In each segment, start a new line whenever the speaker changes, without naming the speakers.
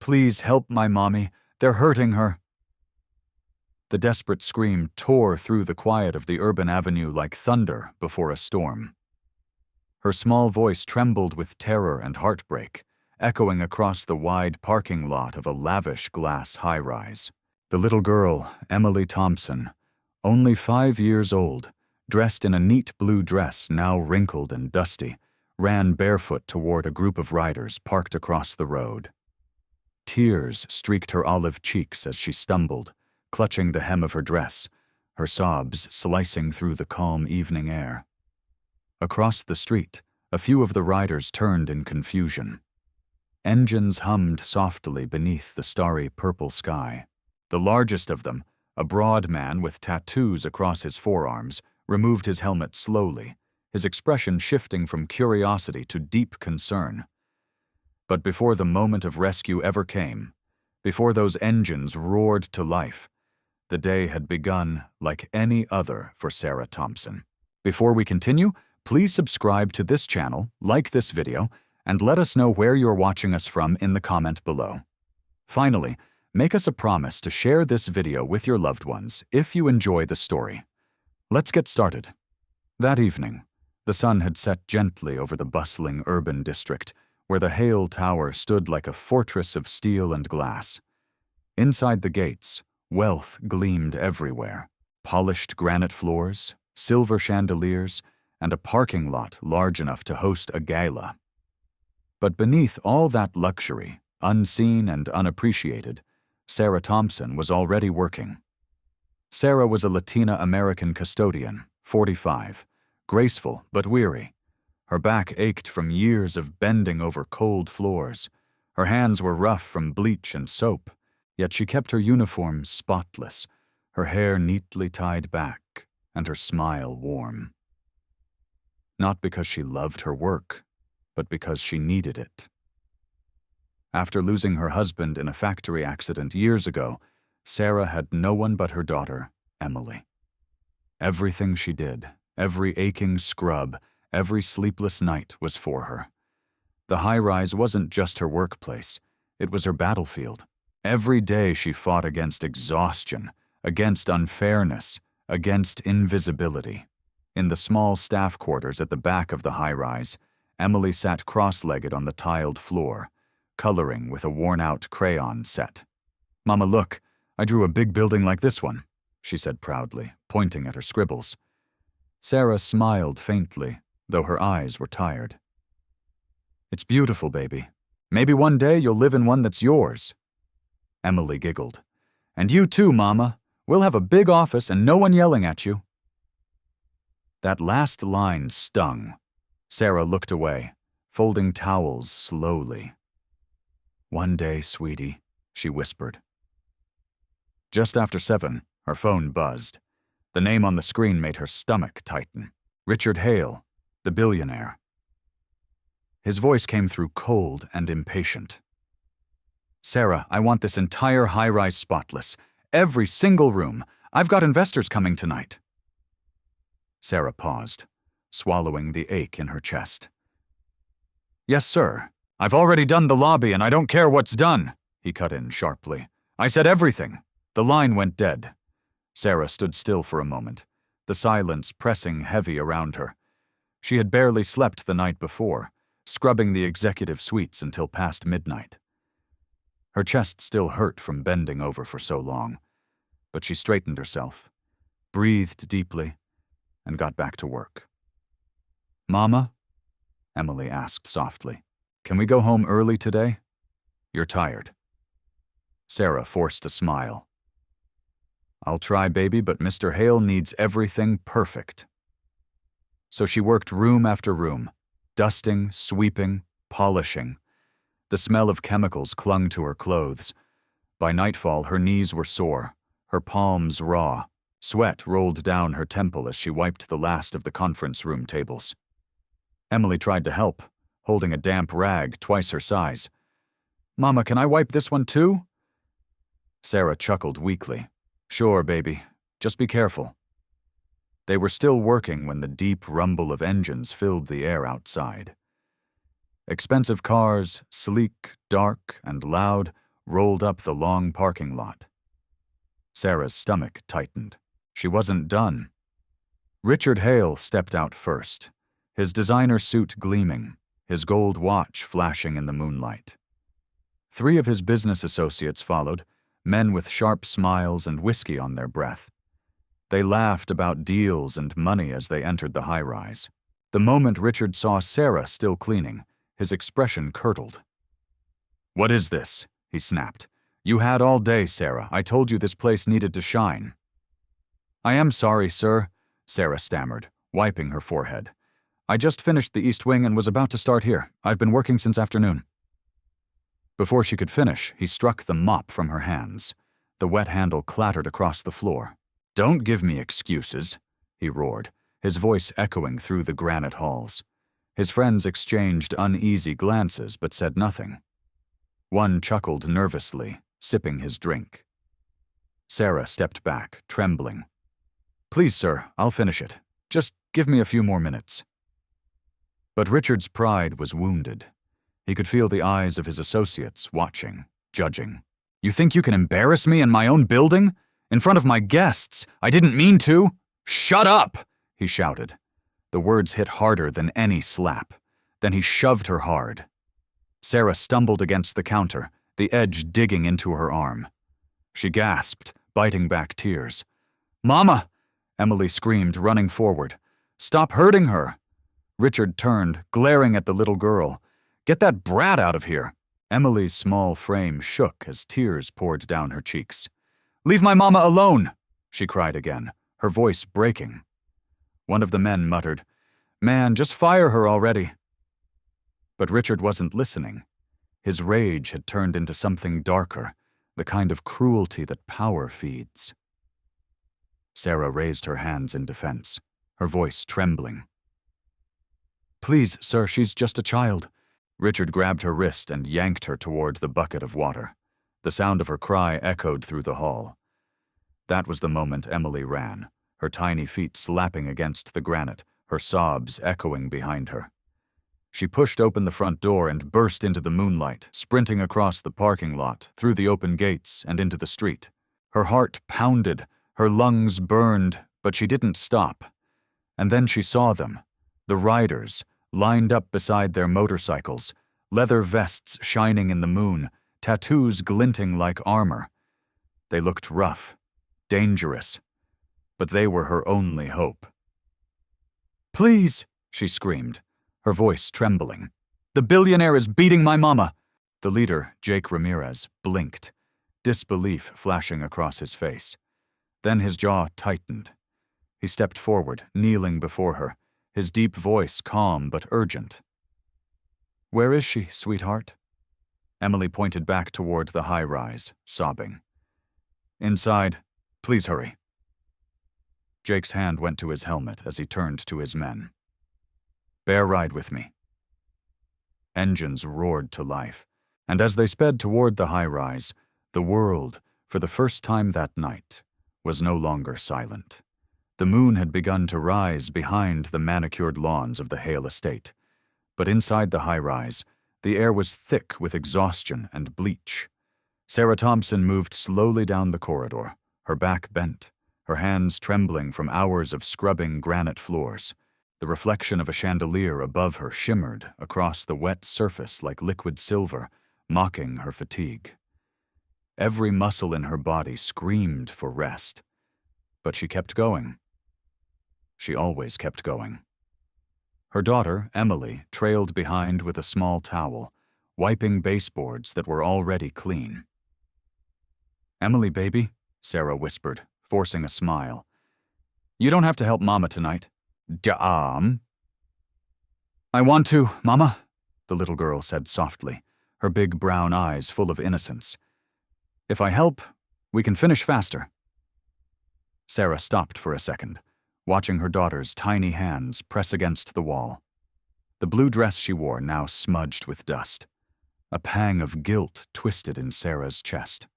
Please help my mommy. They're hurting her." The desperate scream tore through the quiet of the urban avenue like thunder before a storm. Her small voice trembled with terror and heartbreak, echoing across the wide parking lot of a lavish glass high-rise. The little girl, Emily Thompson, only 5 years old, dressed in a neat blue dress now wrinkled and dusty, ran barefoot toward a group of riders parked across the road. Tears streaked her olive cheeks as she stumbled, clutching the hem of her dress, her sobs slicing through the calm evening air. Across the street, a few of the riders turned in confusion. Engines hummed softly beneath the starry purple sky. The largest of them, a broad man with tattoos across his forearms, removed his helmet slowly, his expression shifting from curiosity to deep concern. But before the moment of rescue ever came, before those engines roared to life, the day had begun like any other for Sarah Thompson. Before we continue, please subscribe to this channel, like this video, and let us know where you're watching us from in the comment below. Finally, make us a promise to share this video with your loved ones if you enjoy the story. Let's get started. That evening, the sun had set gently over the bustling urban district, where the Hale Tower stood like a fortress of steel and glass. Inside the gates, wealth gleamed everywhere: polished granite floors, silver chandeliers, and a parking lot large enough to host a gala. But beneath all that luxury, unseen and unappreciated, Sarah Thompson was already working. Sarah was a Latina-American custodian, 45, graceful but weary. Her back ached from years of bending over cold floors. Her hands were rough from bleach and soap, yet she kept her uniform spotless, her hair neatly tied back, and her smile warm. Not because she loved her work, but because she needed it. After losing her husband in a factory accident years ago, Sarah had no one but her daughter, Emily. Everything she did, every aching scrub, every sleepless night was for her. The high-rise wasn't just her workplace, it was her battlefield. Every day she fought against exhaustion, against unfairness, against invisibility. In the small staff quarters at the back of the high-rise, Emily sat cross-legged on the tiled floor, coloring with a worn-out crayon set. "Mama, look, I drew a big building like this one," she said proudly, pointing at her scribbles. Sarah smiled faintly, though her eyes were tired. "It's beautiful, baby. Maybe one day you'll live in one that's yours." Emily giggled. "And you too, Mama. We'll have a big office and no one yelling at you." That last line stung. Sarah looked away, folding towels slowly. "One day, sweetie," she whispered. Just after 7, her phone buzzed. The name on the screen made her stomach tighten. Richard Hale, the billionaire. His voice came through cold and impatient. "Sarah, I want this entire high-rise spotless. Every single room. I've got investors coming tonight." Sarah paused, swallowing the ache in her chest. "Yes, sir. I've already done the lobby and I don't care what's done," he cut in sharply. "I said everything." The line went dead. Sarah stood still for a moment, the silence pressing heavy around her. She had barely slept the night before, scrubbing the executive suites until past midnight. Her chest still hurt from bending over for so long, but she straightened herself, breathed deeply, and got back to work. "Mama?" Emily asked softly. "Can we go home early today? You're tired." Sarah forced a smile. "I'll try, baby, but Mr. Hale needs everything perfect." So she worked room after room, dusting, sweeping, polishing. The smell of chemicals clung to her clothes. By nightfall, her knees were sore, her palms raw. Sweat rolled down her temple as she wiped the last of the conference room tables. Emily tried to help, holding a damp rag twice her size. "Mama, can I wipe this one too?" Sarah chuckled weakly. "Sure, baby. Just be careful." They were still working when the deep rumble of engines filled the air outside. Expensive cars, sleek, dark, and loud, rolled up the long parking lot. Sarah's stomach tightened. She wasn't done. Richard Hale stepped out first, his designer suit gleaming, his gold watch flashing in the moonlight. 3 of his business associates followed, men with sharp smiles and whiskey on their breath. They laughed about deals and money as they entered the high-rise. The moment Richard saw Sarah still cleaning, his expression curdled. "What is this?" he snapped. "You had all day, Sarah. I told you this place needed to shine." "I am sorry, sir," Sarah stammered, wiping her forehead. "I just finished the East Wing and was about to start here. I've been working since afternoon." Before she could finish, he struck the mop from her hands. The wet handle clattered across the floor. "Don't give me excuses," he roared, his voice echoing through the granite halls. His friends exchanged uneasy glances but said nothing. One chuckled nervously, sipping his drink. Sarah stepped back, trembling. "Please, sir, I'll finish it. Just give me a few more minutes." But Richard's pride was wounded. He could feel the eyes of his associates watching, judging. "You think you can embarrass me in my own building? In front of my guests? I didn't mean to." "Shut up!" he shouted. The words hit harder than any slap. Then he shoved her hard. Sarah stumbled against the counter, the edge digging into her arm. She gasped, biting back tears. "Mama!" Emily screamed, running forward. "Stop hurting her!" Richard turned, glaring at the little girl. "Get that brat out of here!" Emily's small frame shook as tears poured down her cheeks. "Leave my mama alone!" she cried again, her voice breaking. One of the men muttered, "Man, just fire her already." But Richard wasn't listening. His rage had turned into something darker, the kind of cruelty that power feeds. Sarah raised her hands in defense, her voice trembling. "Please, sir, she's just a child." Richard grabbed her wrist and yanked her toward the bucket of water. The sound of her cry echoed through the hall. That was the moment Emily ran, her tiny feet slapping against the granite, her sobs echoing behind her. She pushed open the front door and burst into the moonlight, sprinting across the parking lot, through the open gates, and into the street. Her heart pounded, her lungs burned, but she didn't stop. And then she saw them, the riders, lined up beside their motorcycles, leather vests shining in the moon, tattoos glinting like armor. They looked rough, dangerous, but they were her only hope. "Please," she screamed, her voice trembling. "The billionaire is beating my mama." The leader, Jake Ramirez, blinked, disbelief flashing across his face. Then his jaw tightened. He stepped forward, kneeling before her, his deep voice calm but urgent. "Where is she, sweetheart?" Emily pointed back toward the high-rise, sobbing. "Inside. Please hurry." Jake's hand went to his helmet as he turned to his men. "Bear ride with me." Engines roared to life, and as they sped toward the high-rise, the world, for the first time that night, was no longer silent. The moon had begun to rise behind the manicured lawns of the Hale estate, but inside the high-rise, the air was thick with exhaustion and bleach. Sarah Thompson moved slowly down the corridor, her back bent, her hands trembling from hours of scrubbing granite floors. The reflection of a chandelier above her shimmered across the wet surface like liquid silver, mocking her fatigue. Every muscle in her body screamed for rest, but she kept going. She always kept going. Her daughter, Emily, trailed behind with a small towel, wiping baseboards that were already clean. "Emily, baby," Sarah whispered, forcing a smile. "You don't have to help Mama tonight." "I want to, Mama," the little girl said softly, her big brown eyes full of innocence. "If I help, we can finish faster." Sarah stopped for a second, watching her daughter's tiny hands press against the wall. The blue dress she wore now smudged with dust. A pang of guilt twisted in Sarah's chest.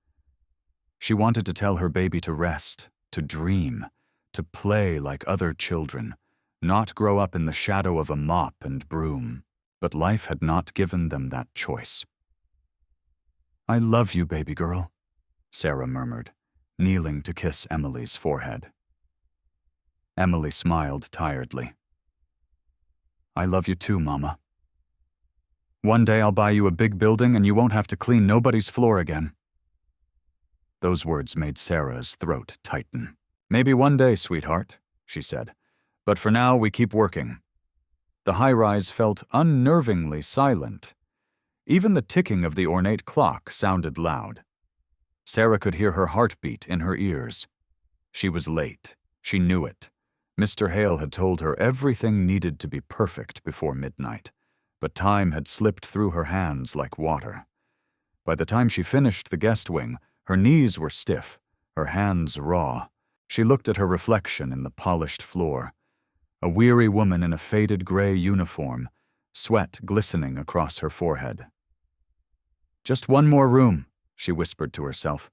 She wanted to tell her baby to rest, to dream, to play like other children, not grow up in the shadow of a mop and broom, but life had not given them that choice. I love you, baby girl, Sarah murmured, kneeling to kiss Emily's forehead. Emily smiled tiredly. I love you too, Mama. One day I'll buy you a big building and you won't have to clean nobody's floor again. Those words made Sarah's throat tighten. Maybe one day, sweetheart, she said, but for now we keep working. The high-rise felt unnervingly silent. Even the ticking of the ornate clock sounded loud. Sarah could hear her heartbeat in her ears. She was late. She knew it. Mr. Hale had told her everything needed to be perfect before midnight, but time had slipped through her hands like water. By the time she finished the guest wing, her knees were stiff, her hands raw. She looked at her reflection in the polished floor. A weary woman in a faded gray uniform, sweat glistening across her forehead. Just one more room, she whispered to herself.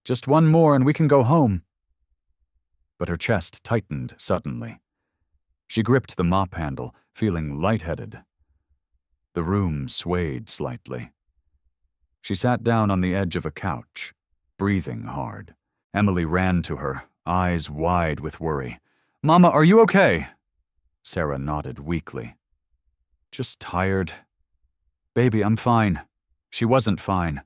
Just one more and we can go home. But her chest tightened suddenly. She gripped the mop handle, feeling lightheaded. The room swayed slightly. She sat down on the edge of a couch, breathing hard. Emily ran to her, eyes wide with worry. Mama, are you okay? Sarah nodded weakly. Just tired. Baby, I'm fine. She wasn't fine.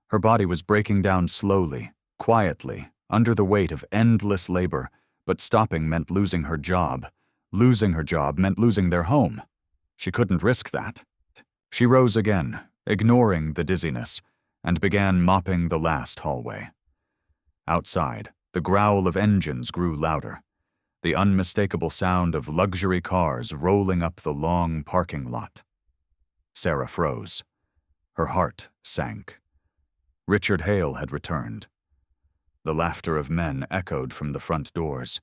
Her body was breaking down slowly, quietly, under the weight of endless labor, but stopping meant losing her job. Losing her job meant losing their home. She couldn't risk that. She rose again, ignoring the dizziness, and began mopping the last hallway. Outside, the growl of engines grew louder, the unmistakable sound of luxury cars rolling up the long parking lot. Sarah froze. Her heart sank. Richard Hale had returned. The laughter of men echoed from the front doors.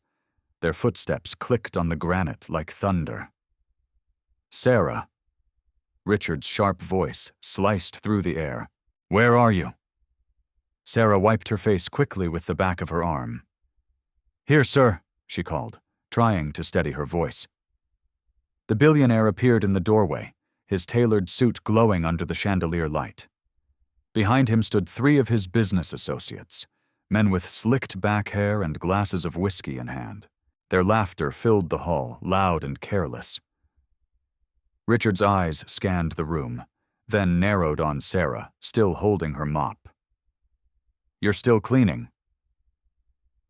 Their footsteps clicked on the granite like thunder. Sarah. Richard's sharp voice sliced through the air. Where are you? Sarah wiped her face quickly with the back of her arm. Here, sir, she called, trying to steady her voice. The billionaire appeared in the doorway, his tailored suit glowing under the chandelier light. Behind him stood 3 of his business associates, men with slicked back hair and glasses of whiskey in hand. Their laughter filled the hall, loud and careless. Richard's eyes scanned the room, then narrowed on Sarah, still holding her mop. You're still cleaning.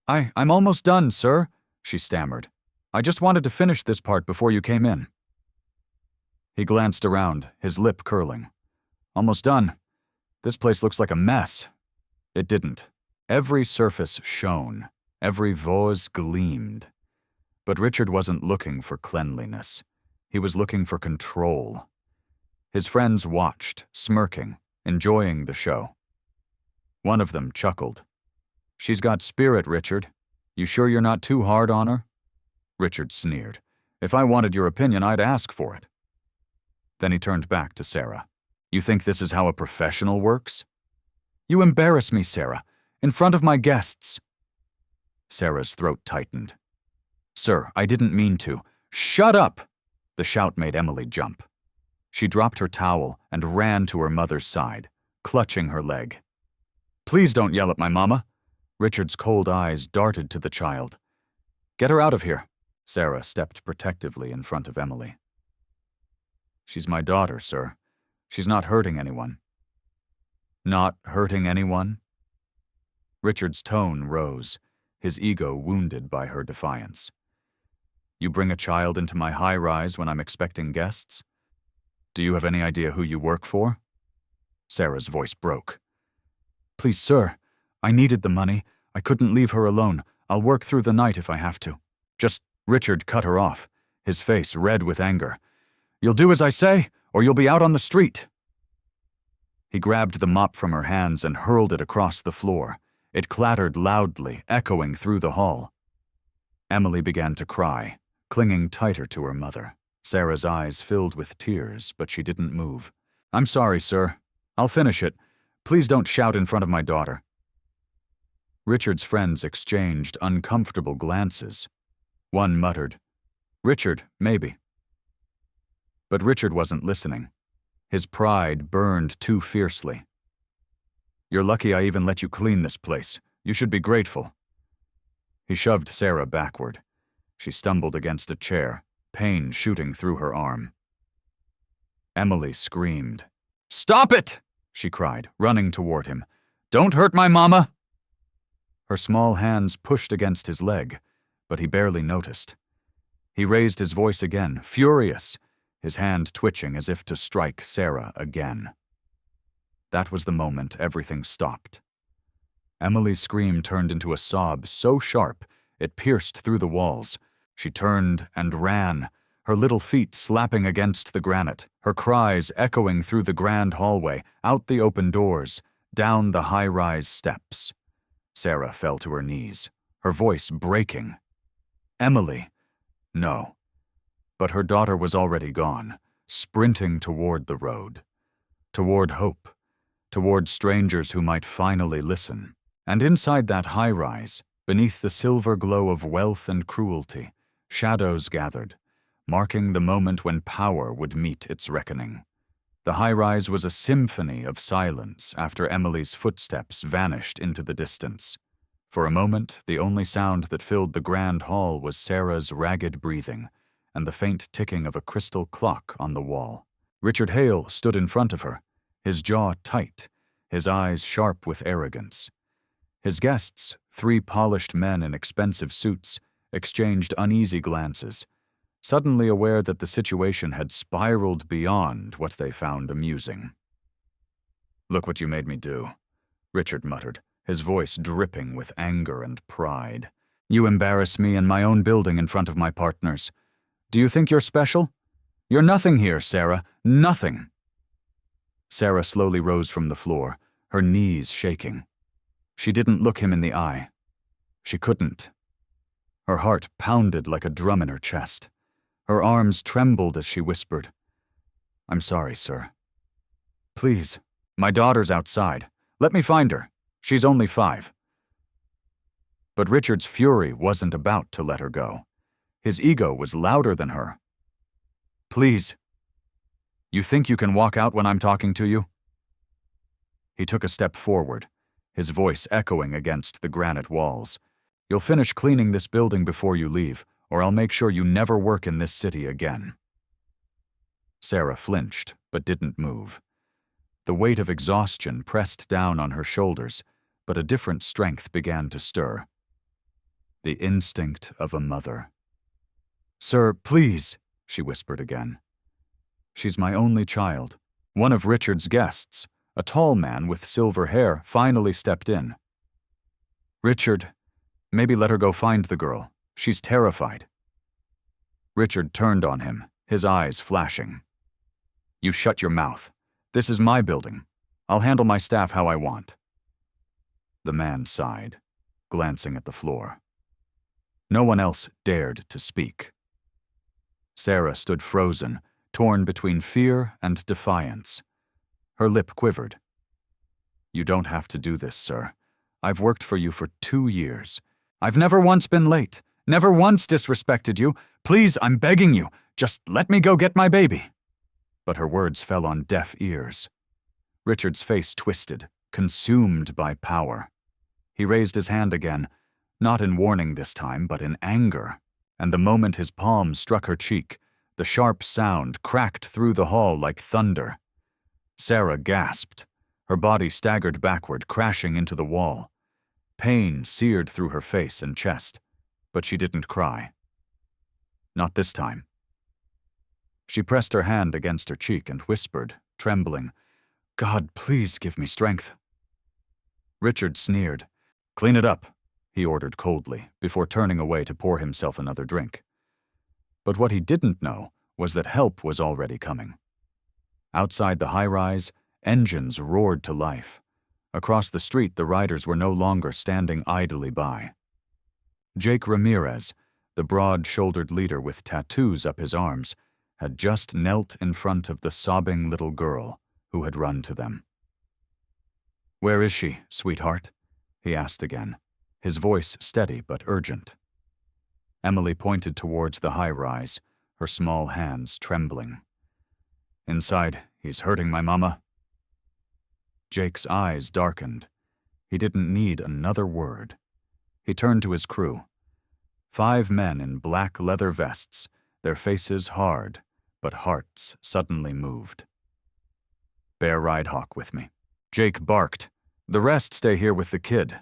I'm almost done, sir, she stammered. I just wanted to finish this part before you came in. He glanced around, his lip curling. Almost done. This place looks like a mess. It didn't. Every surface shone. Every vase gleamed. But Richard wasn't looking for cleanliness. He was looking for control. His friends watched, smirking, enjoying the show. One of them chuckled. She's got spirit, Richard. You sure you're not too hard on her? Richard sneered. If I wanted your opinion, I'd ask for it. Then he turned back to Sarah. You think this is how a professional works? You embarrass me, Sarah, in front of my guests. Sarah's throat tightened. Sir, I didn't mean to. Shut up! The shout made Emily jump. She dropped her towel and ran to her mother's side, clutching her leg. Please don't yell at my mama. Richard's cold eyes darted to the child. Get her out of here. Sarah stepped protectively in front of Emily. She's my daughter, sir. She's not hurting anyone. Not hurting anyone? Richard's tone rose, his ego wounded by her defiance. You bring a child into my high-rise when I'm expecting guests? Do you have any idea who you work for? Sarah's voice broke. Please, sir, I needed the money. I couldn't leave her alone. I'll work through the night if I have to. Just, Richard cut her off, his face red with anger. You'll do as I say, or you'll be out on the street. He grabbed the mop from her hands and hurled it across the floor. It clattered loudly, echoing through the hall. Emily began to cry, clinging tighter to her mother. Sarah's eyes filled with tears, but she didn't move. I'm sorry, sir. I'll finish it. Please don't shout in front of my daughter. Richard's friends exchanged uncomfortable glances. One muttered, Richard, maybe. But Richard wasn't listening. His pride burned too fiercely. You're lucky I even let you clean this place. You should be grateful." He shoved Sarah backward. She stumbled against a chair, pain shooting through her arm. Emily screamed. "Stop it!" she cried, running toward him. "Don't hurt my mama!" Her small hands pushed against his leg, but he barely noticed. He raised his voice again, furious, his hand twitching as if to strike Sarah again. That was the moment everything stopped. Emily's scream turned into a sob so sharp it pierced through the walls. She turned and ran, her little feet slapping against the granite, her cries echoing through the grand hallway, out the open doors, down the high-rise steps. Sarah fell to her knees, her voice breaking. Emily? No. But her daughter was already gone, sprinting toward the road, toward hope, toward strangers who might finally listen. And inside that high-rise, beneath the silver glow of wealth and cruelty, shadows gathered, marking the moment when power would meet its reckoning. The high-rise was a symphony of silence after Emily's footsteps vanished into the distance. For a moment, the only sound that filled the grand hall was Sarah's ragged breathing and the faint ticking of a crystal clock on the wall. Richard Hale stood in front of her, his jaw tight, his eyes sharp with arrogance. His guests, 3 polished men in expensive suits, exchanged uneasy glances, suddenly aware that the situation had spiraled beyond what they found amusing. "Look what you made me do," Richard muttered, his voice dripping with anger and pride. "You embarrass me in my own building in front of my partners. Do you think you're special? You're nothing here, Sarah, nothing." Sarah slowly rose from the floor, her knees shaking. She didn't look him in the eye. She couldn't. Her heart pounded like a drum in her chest. Her arms trembled as she whispered, "I'm sorry, sir. Please, my daughter's outside. Let me find her. She's only 5. But Richard's fury wasn't about to let her go. His ego was louder than her. "Please. You think you can walk out when I'm talking to you?" He took a step forward, his voice echoing against the granite walls. "You'll finish cleaning this building before you leave, or I'll make sure you never work in this city again." Sarah flinched, but didn't move. The weight of exhaustion pressed down on her shoulders, but a different strength began to stir. The instinct of a mother. "Sir, please," she whispered again. "She's my only child." One of Richard's guests, a tall man with silver hair, finally stepped in. "Richard, maybe let her go find the girl. She's terrified." Richard turned on him, his eyes flashing. "You shut your mouth. This is my building. I'll handle my staff how I want." The man sighed, glancing at the floor. No one else dared to speak. Sarah stood frozen, torn between fear and defiance. Her lip quivered. "You don't have to do this, sir. I've worked for you for 2 years. I've never once been late, never once disrespected you. Please, I'm begging you, just let me go get my baby." But her words fell on deaf ears. Richard's face twisted, consumed by power. He raised his hand again, not in warning this time, but in anger. And the moment his palm struck her cheek, the sharp sound cracked through the hall like thunder. Sarah gasped. Her body staggered backward, crashing into the wall. Pain seared through her face and chest, but she didn't cry. Not this time. She pressed her hand against her cheek and whispered, trembling, "God, please give me strength." Richard sneered. "Clean it up," he ordered coldly, before turning away to pour himself another drink. But what he didn't know was that help was already coming. Outside the high-rise, engines roared to life. Across the street, the riders were no longer standing idly by. Jake Ramirez, the broad-shouldered leader with tattoos up his arms, had just knelt in front of the sobbing little girl who had run to them. "Where is she, sweetheart?" he asked again, his voice steady but urgent. Emily pointed towards the high-rise, her small hands trembling. "Inside, he's hurting my mama." Jake's eyes darkened. He didn't need another word. He turned to his crew. 5 men in black leather vests, their faces hard, but hearts suddenly moved. "Bear Ride Hawk with me." Jake barked. "The rest stay here with the kid."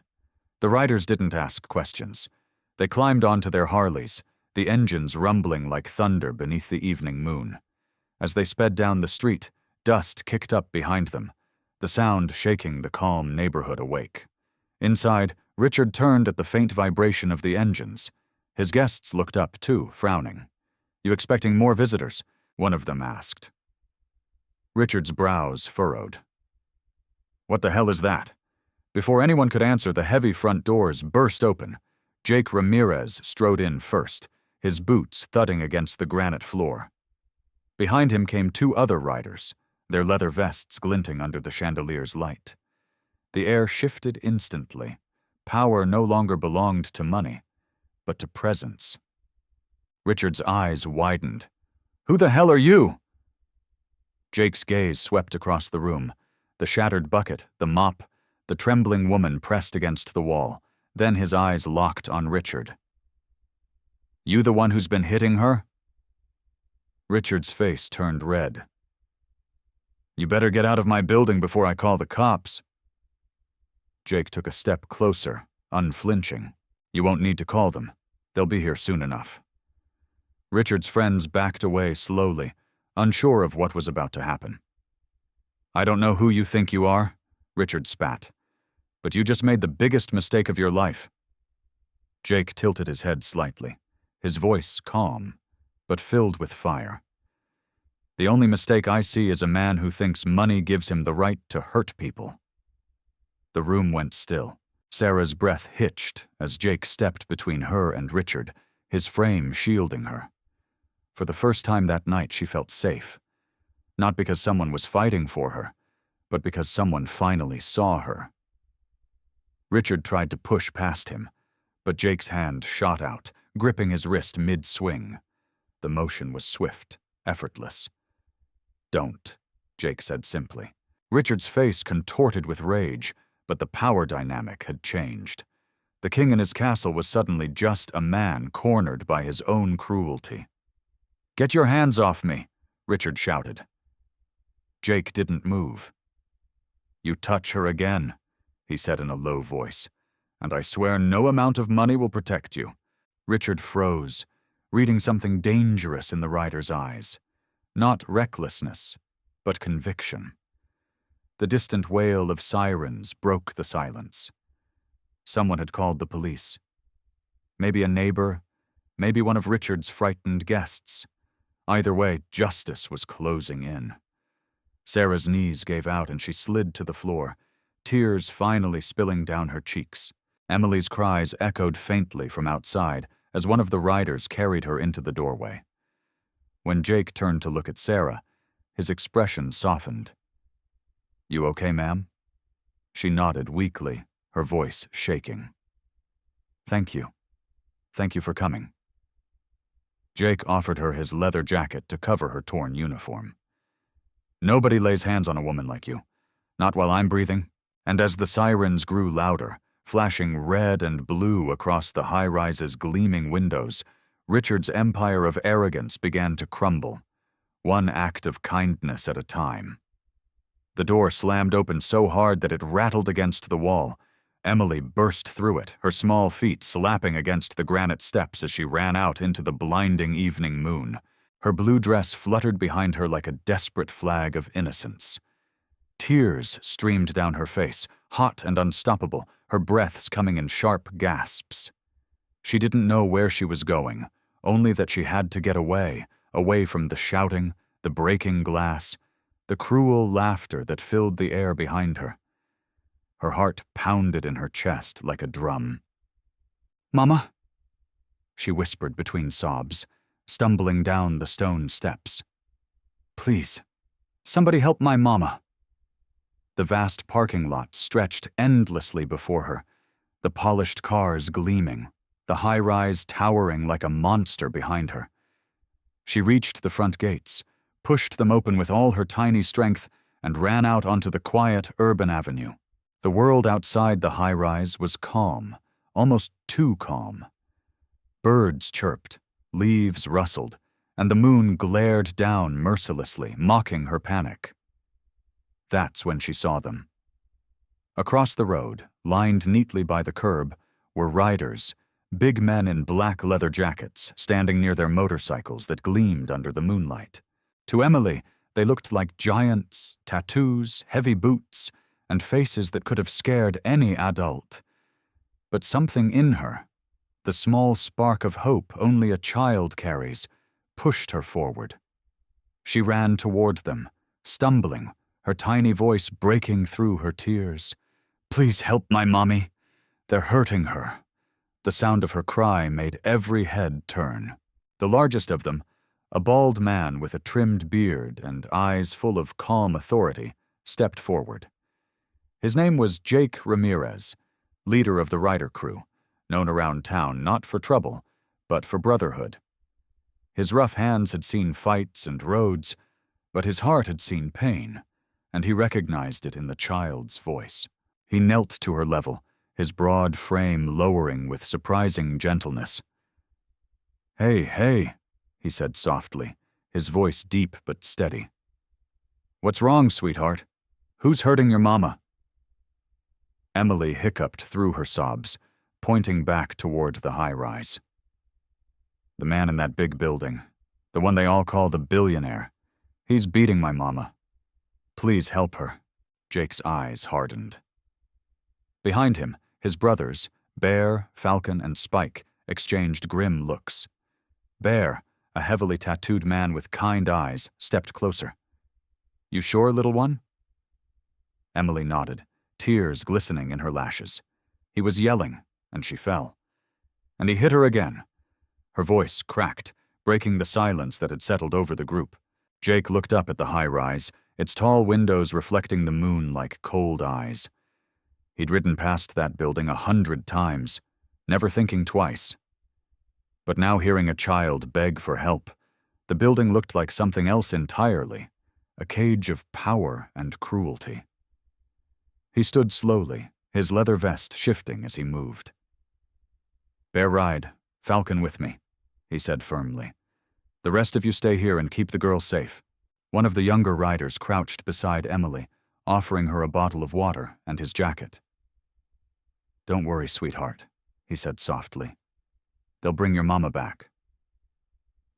The riders didn't ask questions. They climbed onto their Harleys, the engines rumbling like thunder beneath the evening moon. As they sped down the street, dust kicked up behind them, the sound shaking the calm neighborhood awake. Inside, Richard turned at the faint vibration of the engines. His guests looked up, too, frowning. "You expecting more visitors?" one of them asked. Richard's brows furrowed. "What the hell is that?" Before anyone could answer, the heavy front doors burst open. Jake Ramirez strode in first, his boots thudding against the granite floor. Behind him came 2 other riders, their leather vests glinting under the chandelier's light. The air shifted instantly. Power no longer belonged to money, but to presence. Richard's eyes widened. "Who the hell are you?" Jake's gaze swept across the room. The shattered bucket, the mop, the trembling woman pressed against the wall. Then his eyes locked on Richard. "You the one who's been hitting her?" Richard's face turned red. "You better get out of my building before I call the cops." Jake took a step closer, unflinching. "You won't need to call them. They'll be here soon enough." Richard's friends backed away slowly, unsure of what was about to happen. "I don't know who you think you are," Richard spat, "but you just made the biggest mistake of your life." Jake tilted his head slightly, his voice calm, but filled with fire. "The only mistake I see is a man who thinks money gives him the right to hurt people." The room went still. Sarah's breath hitched as Jake stepped between her and Richard, his frame shielding her. For the first time that night, she felt safe. Not because someone was fighting for her, but because someone finally saw her. Richard tried to push past him, but Jake's hand shot out, gripping his wrist mid-swing. The motion was swift, effortless. "Don't," Jake said simply. Richard's face contorted with rage, but the power dynamic had changed. The king in his castle was suddenly just a man cornered by his own cruelty. "Get your hands off me," Richard shouted. Jake didn't move. "You touch her again," he said in a low voice, "and I swear no amount of money will protect you." Richard froze, reading something dangerous in the rider's eyes. Not recklessness, but conviction. The distant wail of sirens broke the silence. Someone had called the police. Maybe a neighbor, maybe one of Richard's frightened guests. Either way, justice was closing in. Sarah's knees gave out and she slid to the floor, tears finally spilling down her cheeks. Emily's cries echoed faintly from outside as one of the riders carried her into the doorway. When Jake turned to look at Sarah, his expression softened. "You okay, ma'am?" She nodded weakly, her voice shaking. "Thank you. Thank you for coming." Jake offered her his leather jacket to cover her torn uniform. "Nobody lays hands on a woman like you. Not while I'm breathing." And as the sirens grew louder, flashing red and blue across the high-rise's gleaming windows, Richard's empire of arrogance began to crumble, one act of kindness at a time. The door slammed open so hard that it rattled against the wall. Emily burst through it, her small feet slapping against the granite steps as she ran out into the blinding evening moon. Her blue dress fluttered behind her like a desperate flag of innocence. Tears streamed down her face, hot and unstoppable, her breaths coming in sharp gasps. She didn't know where she was going, only that she had to get away, away from the shouting, the breaking glass, the cruel laughter that filled the air behind her. Her heart pounded in her chest like a drum. "Mama?" she whispered between sobs, stumbling down the stone steps. "Please, somebody help my mama." The vast parking lot stretched endlessly before her, the polished cars gleaming, the high-rise towering like a monster behind her. She reached the front gates, pushed them open with all her tiny strength, and ran out onto the quiet urban avenue. The world outside the high-rise was calm, almost too calm. Birds chirped, leaves rustled, and the moon glared down mercilessly, mocking her panic. That's when she saw them. Across the road, lined neatly by the curb, were riders, big men in black leather jackets, standing near their motorcycles that gleamed under the moonlight. To Emily, they looked like giants, tattoos, heavy boots, and faces that could have scared any adult. But something in her, the small spark of hope only a child carries, pushed her forward. She ran toward them, stumbling, her tiny voice breaking through her tears. "Please help my mommy. They're hurting her." The sound of her cry made every head turn. The largest of them, a bald man with a trimmed beard and eyes full of calm authority, stepped forward. His name was Jake Ramirez, leader of the rider crew, known around town not for trouble, but for brotherhood. His rough hands had seen fights and roads, but his heart had seen pain, and he recognized it in the child's voice. He knelt to her level, his broad frame lowering with surprising gentleness. Hey, he said softly, his voice deep but steady. "What's wrong, sweetheart? Who's hurting your mama?" Emily hiccuped through her sobs, pointing back toward the high-rise. "The man in that big building, the one they all call the Billionaire, he's beating my mama. Please help her." Jake's eyes hardened. Behind him, his brothers, Bear, Falcon, and Spike, exchanged grim looks. Bear, a heavily tattooed man with kind eyes, stepped closer. "You sure, little one?" Emily nodded, tears glistening in her lashes. He was yelling, and she fell. And he hit her again. Her voice cracked, breaking the silence that had settled over the group. Jake looked up at the high-rise, its tall windows reflecting the moon like cold eyes. He'd ridden past that building 100 times, never thinking twice. But now hearing a child beg for help, the building looked like something else entirely, a cage of power and cruelty. He stood slowly, his leather vest shifting as he moved. "Bear ride, Falcon with me," he said firmly. "The rest of you stay here and keep the girl safe." One of the younger riders crouched beside Emily, offering her a bottle of water and his jacket. "Don't worry, sweetheart," he said softly. "They'll bring your mama back."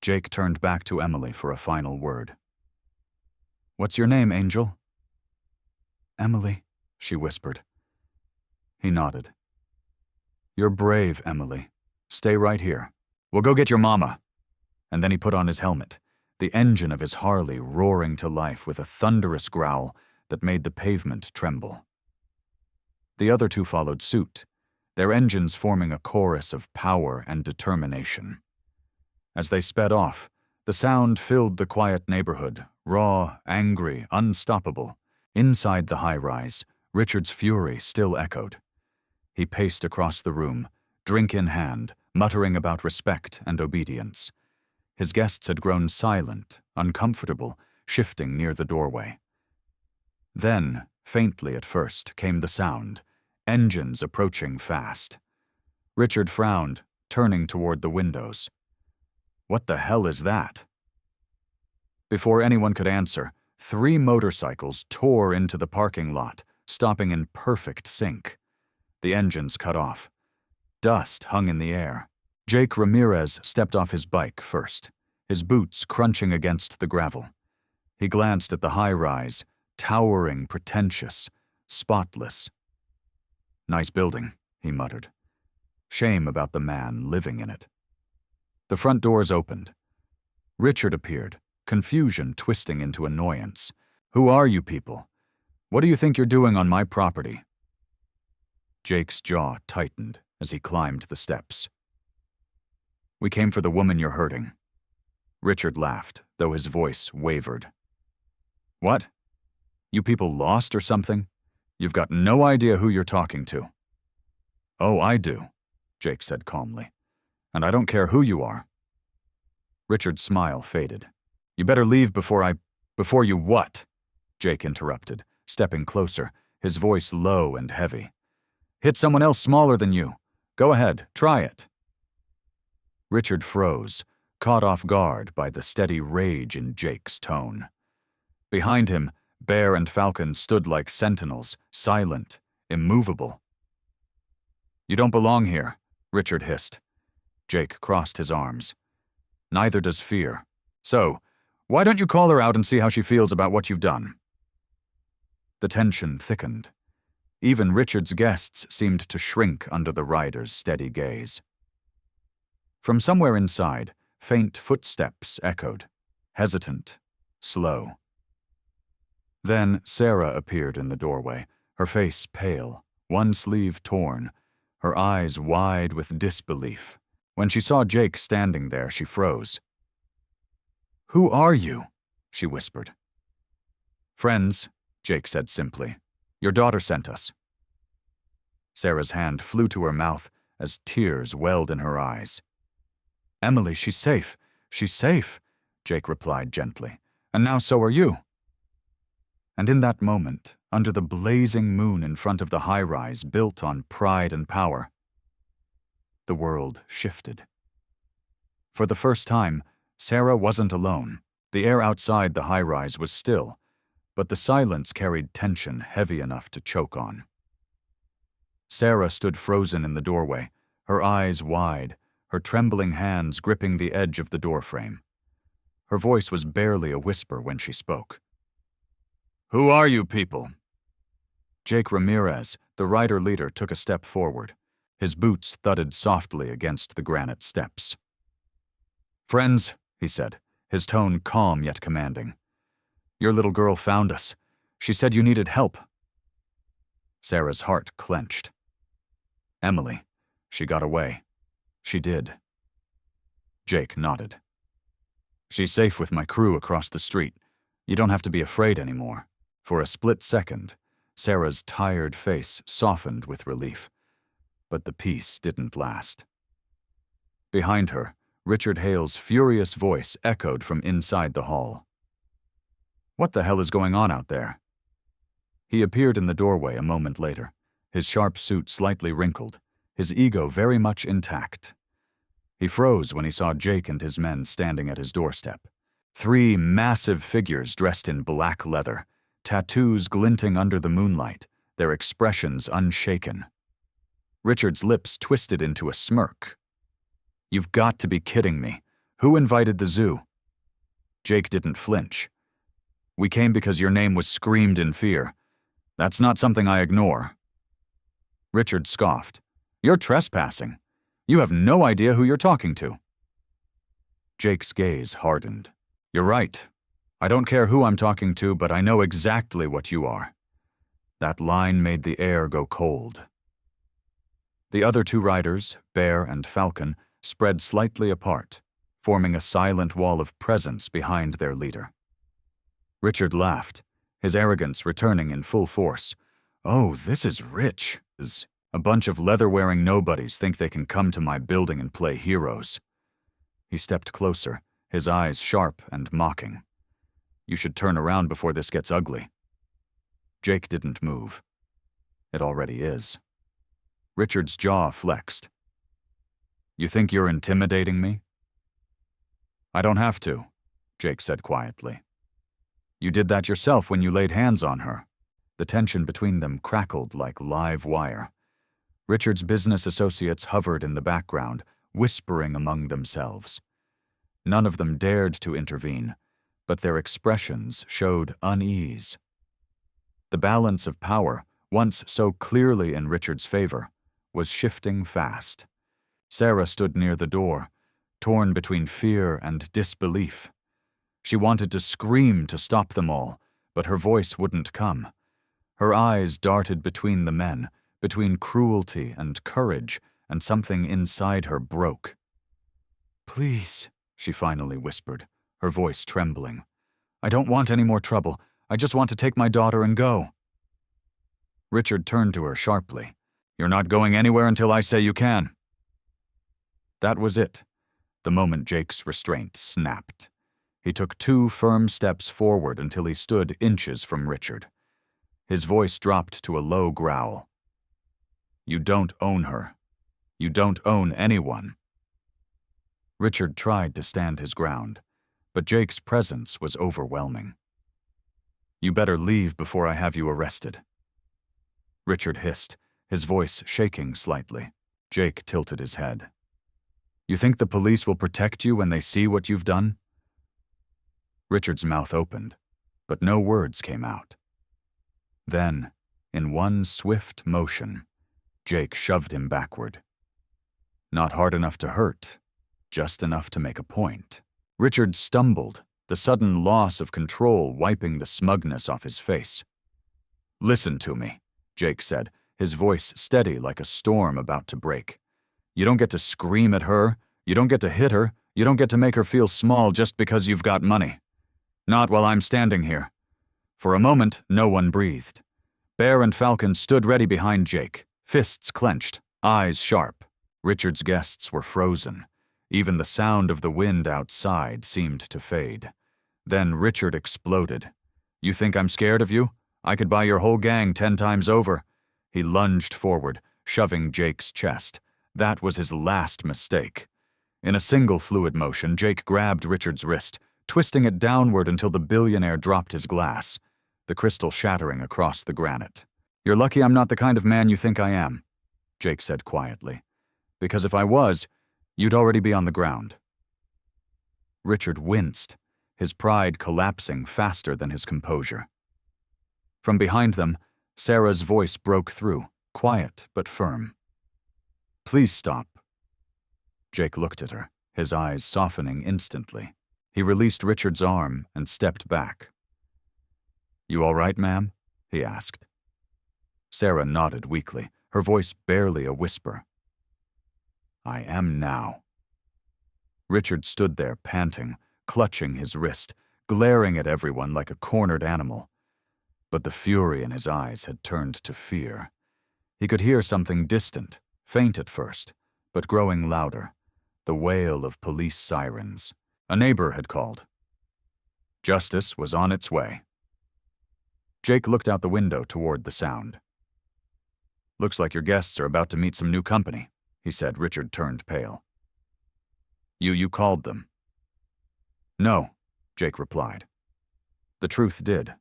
Jake turned back to Emily for a final word. "What's your name, Angel?" "Emily," she whispered. He nodded. "You're brave, Emily. Stay right here. We'll go get your mama." And then he put on his helmet, the engine of his Harley roaring to life with a thunderous growl that made the pavement tremble. The other two followed suit, their engines forming a chorus of power and determination. As they sped off, the sound filled the quiet neighborhood, raw, angry, unstoppable. Inside the high-rise, Richard's fury still echoed. He paced across the room, drink in hand, muttering about respect and obedience. His guests had grown silent, uncomfortable, shifting near the doorway. Then, faintly at first, came the sound, engines approaching fast. Richard frowned, turning toward the windows. "What the hell is that?" Before anyone could answer, 3 motorcycles tore into the parking lot, stopping in perfect sync. The engines cut off. Dust hung in the air. Jake Ramirez stepped off his bike first, his boots crunching against the gravel. He glanced at the high-rise, towering, pretentious, spotless. "Nice building," he muttered. Shame about the man living in it. The front doors opened. Richard appeared, confusion twisting into annoyance. "Who are you people? What do you think you're doing on my property?" Jake's jaw tightened as he climbed the steps. "We came for the woman you're hurting." Richard laughed, though his voice wavered. "What? You people lost or something? You've got no idea who you're talking to." "Oh, I do," Jake said calmly. "And I don't care who you are." Richard's smile faded. "You better leave before you what?" Jake interrupted, stepping closer, his voice low and heavy. Hit someone else smaller than you. Go ahead, try it. Richard froze, caught off guard by the steady rage in Jake's tone. Behind him, Bear and Falcon stood like sentinels, silent, immovable. You don't belong here, Richard hissed. Jake crossed his arms. Neither does Fear. So, why don't you call her out and see how she feels about what you've done? The tension thickened. Even Richard's guests seemed to shrink under the rider's steady gaze. From somewhere inside, faint footsteps echoed, hesitant, slow. Then Sarah appeared in the doorway, her face pale, one sleeve torn, her eyes wide with disbelief. When she saw Jake standing there, she froze. "Who are you?" she whispered. "Friends," Jake said simply. "Your daughter sent us." Sarah's hand flew to her mouth as tears welled in her eyes. "Emily, she's safe. She's safe," Jake replied gently. "And now so are you." And in that moment, under the blazing moon in front of the high-rise built on pride and power, the world shifted. For the first time, Sarah wasn't alone. The air outside the high-rise was still, but the silence carried tension heavy enough to choke on. Sarah stood frozen in the doorway, her eyes wide, her trembling hands gripping the edge of the doorframe. Her voice was barely a whisper when she spoke. "Who are you people?" Jake Ramirez, the rider leader, took a step forward. His boots thudded softly against the granite steps. "Friends," he said, his tone calm yet commanding. "Your little girl found us. She said you needed help." Sarah's heart clenched. "Emily, she got away. She did." Jake nodded. "She's safe with my crew across the street. You don't have to be afraid anymore." For a split second, Sarah's tired face softened with relief. But the peace didn't last. Behind her, Richard Hale's furious voice echoed from inside the hall. "What the hell is going on out there?" He appeared in the doorway a moment later, his sharp suit slightly wrinkled, his ego very much intact. He froze when he saw Jake and his men standing at his doorstep. 3 massive figures dressed in black leather, tattoos glinting under the moonlight, their expressions unshaken. Richard's lips twisted into a smirk. "You've got to be kidding me. Who invited the zoo?" Jake didn't flinch. "We came because your name was screamed in fear. That's not something I ignore." Richard scoffed. "You're trespassing. You have no idea who you're talking to." Jake's gaze hardened. "You're right. I don't care who I'm talking to, but I know exactly what you are." That line made the air go cold. The other 2 riders, Bear and Falcon, spread slightly apart, forming a silent wall of presence behind their leader. Richard laughed, his arrogance returning in full force. "Oh, this is rich. A bunch of leather-wearing nobodies think they can come to my building and play heroes." He stepped closer, his eyes sharp and mocking. "You should turn around before this gets ugly." Jake didn't move. It already is. Richard's jaw flexed. "You think you're intimidating me?" "I don't have to," Jake said quietly. "You did that yourself when you laid hands on her." The tension between them crackled like live wire. Richard's business associates hovered in the background, whispering among themselves. None of them dared to intervene, but their expressions showed unease. The balance of power, once so clearly in Richard's favor, was shifting fast. Sarah stood near the door, torn between fear and disbelief. She wanted to scream to stop them all, but her voice wouldn't come. Her eyes darted between the men, between cruelty and courage, and something inside her broke. "Please," she finally whispered, her voice trembling. "I don't want any more trouble. I just want to take my daughter and go." Richard turned to her sharply. "You're not going anywhere until I say you can." That was it, the moment Jake's restraint snapped. He took 2 firm steps forward until he stood inches from Richard. His voice dropped to a low growl. "You don't own her. You don't own anyone." Richard tried to stand his ground, but Jake's presence was overwhelming. "You better leave before I have you arrested." Richard hissed, his voice shaking slightly. Jake tilted his head. "You think the police will protect you when they see what you've done?" Richard's mouth opened, but no words came out. Then, in one swift motion, Jake shoved him backward. Not hard enough to hurt, just enough to make a point. Richard stumbled, the sudden loss of control wiping the smugness off his face. "Listen to me," Jake said, his voice steady like a storm about to break. "You don't get to scream at her, you don't get to hit her, you don't get to make her feel small just because you've got money. Not while I'm standing here." For a moment, no one breathed. Bear and Falcon stood ready behind Jake, fists clenched, eyes sharp. Richard's guests were frozen. Even the sound of the wind outside seemed to fade. Then Richard exploded. "You think I'm scared of you? I could buy your whole gang 10 times over." He lunged forward, shoving Jake's chest. That was his last mistake. In a single fluid motion, Jake grabbed Richard's wrist, twisting it downward until the billionaire dropped his glass, the crystal shattering across the granite. "You're lucky I'm not the kind of man you think I am," Jake said quietly. "Because if I was, you'd already be on the ground." Richard winced, his pride collapsing faster than his composure. From behind them, Sarah's voice broke through, quiet but firm. "Please stop." Jake looked at her, his eyes softening instantly. He released Richard's arm and stepped back. "You all right, ma'am?" he asked. Sarah nodded weakly, her voice barely a whisper. "I am now." Richard stood there panting, clutching his wrist, glaring at everyone like a cornered animal. But the fury in his eyes had turned to fear. He could hear something distant, faint at first, but growing louder, the wail of police sirens. A neighbor had called. Justice was on its way. Jake looked out the window toward the sound. "Looks like your guests are about to meet some new company," he said. Richard turned pale. You called them." "No," Jake replied. The truth did.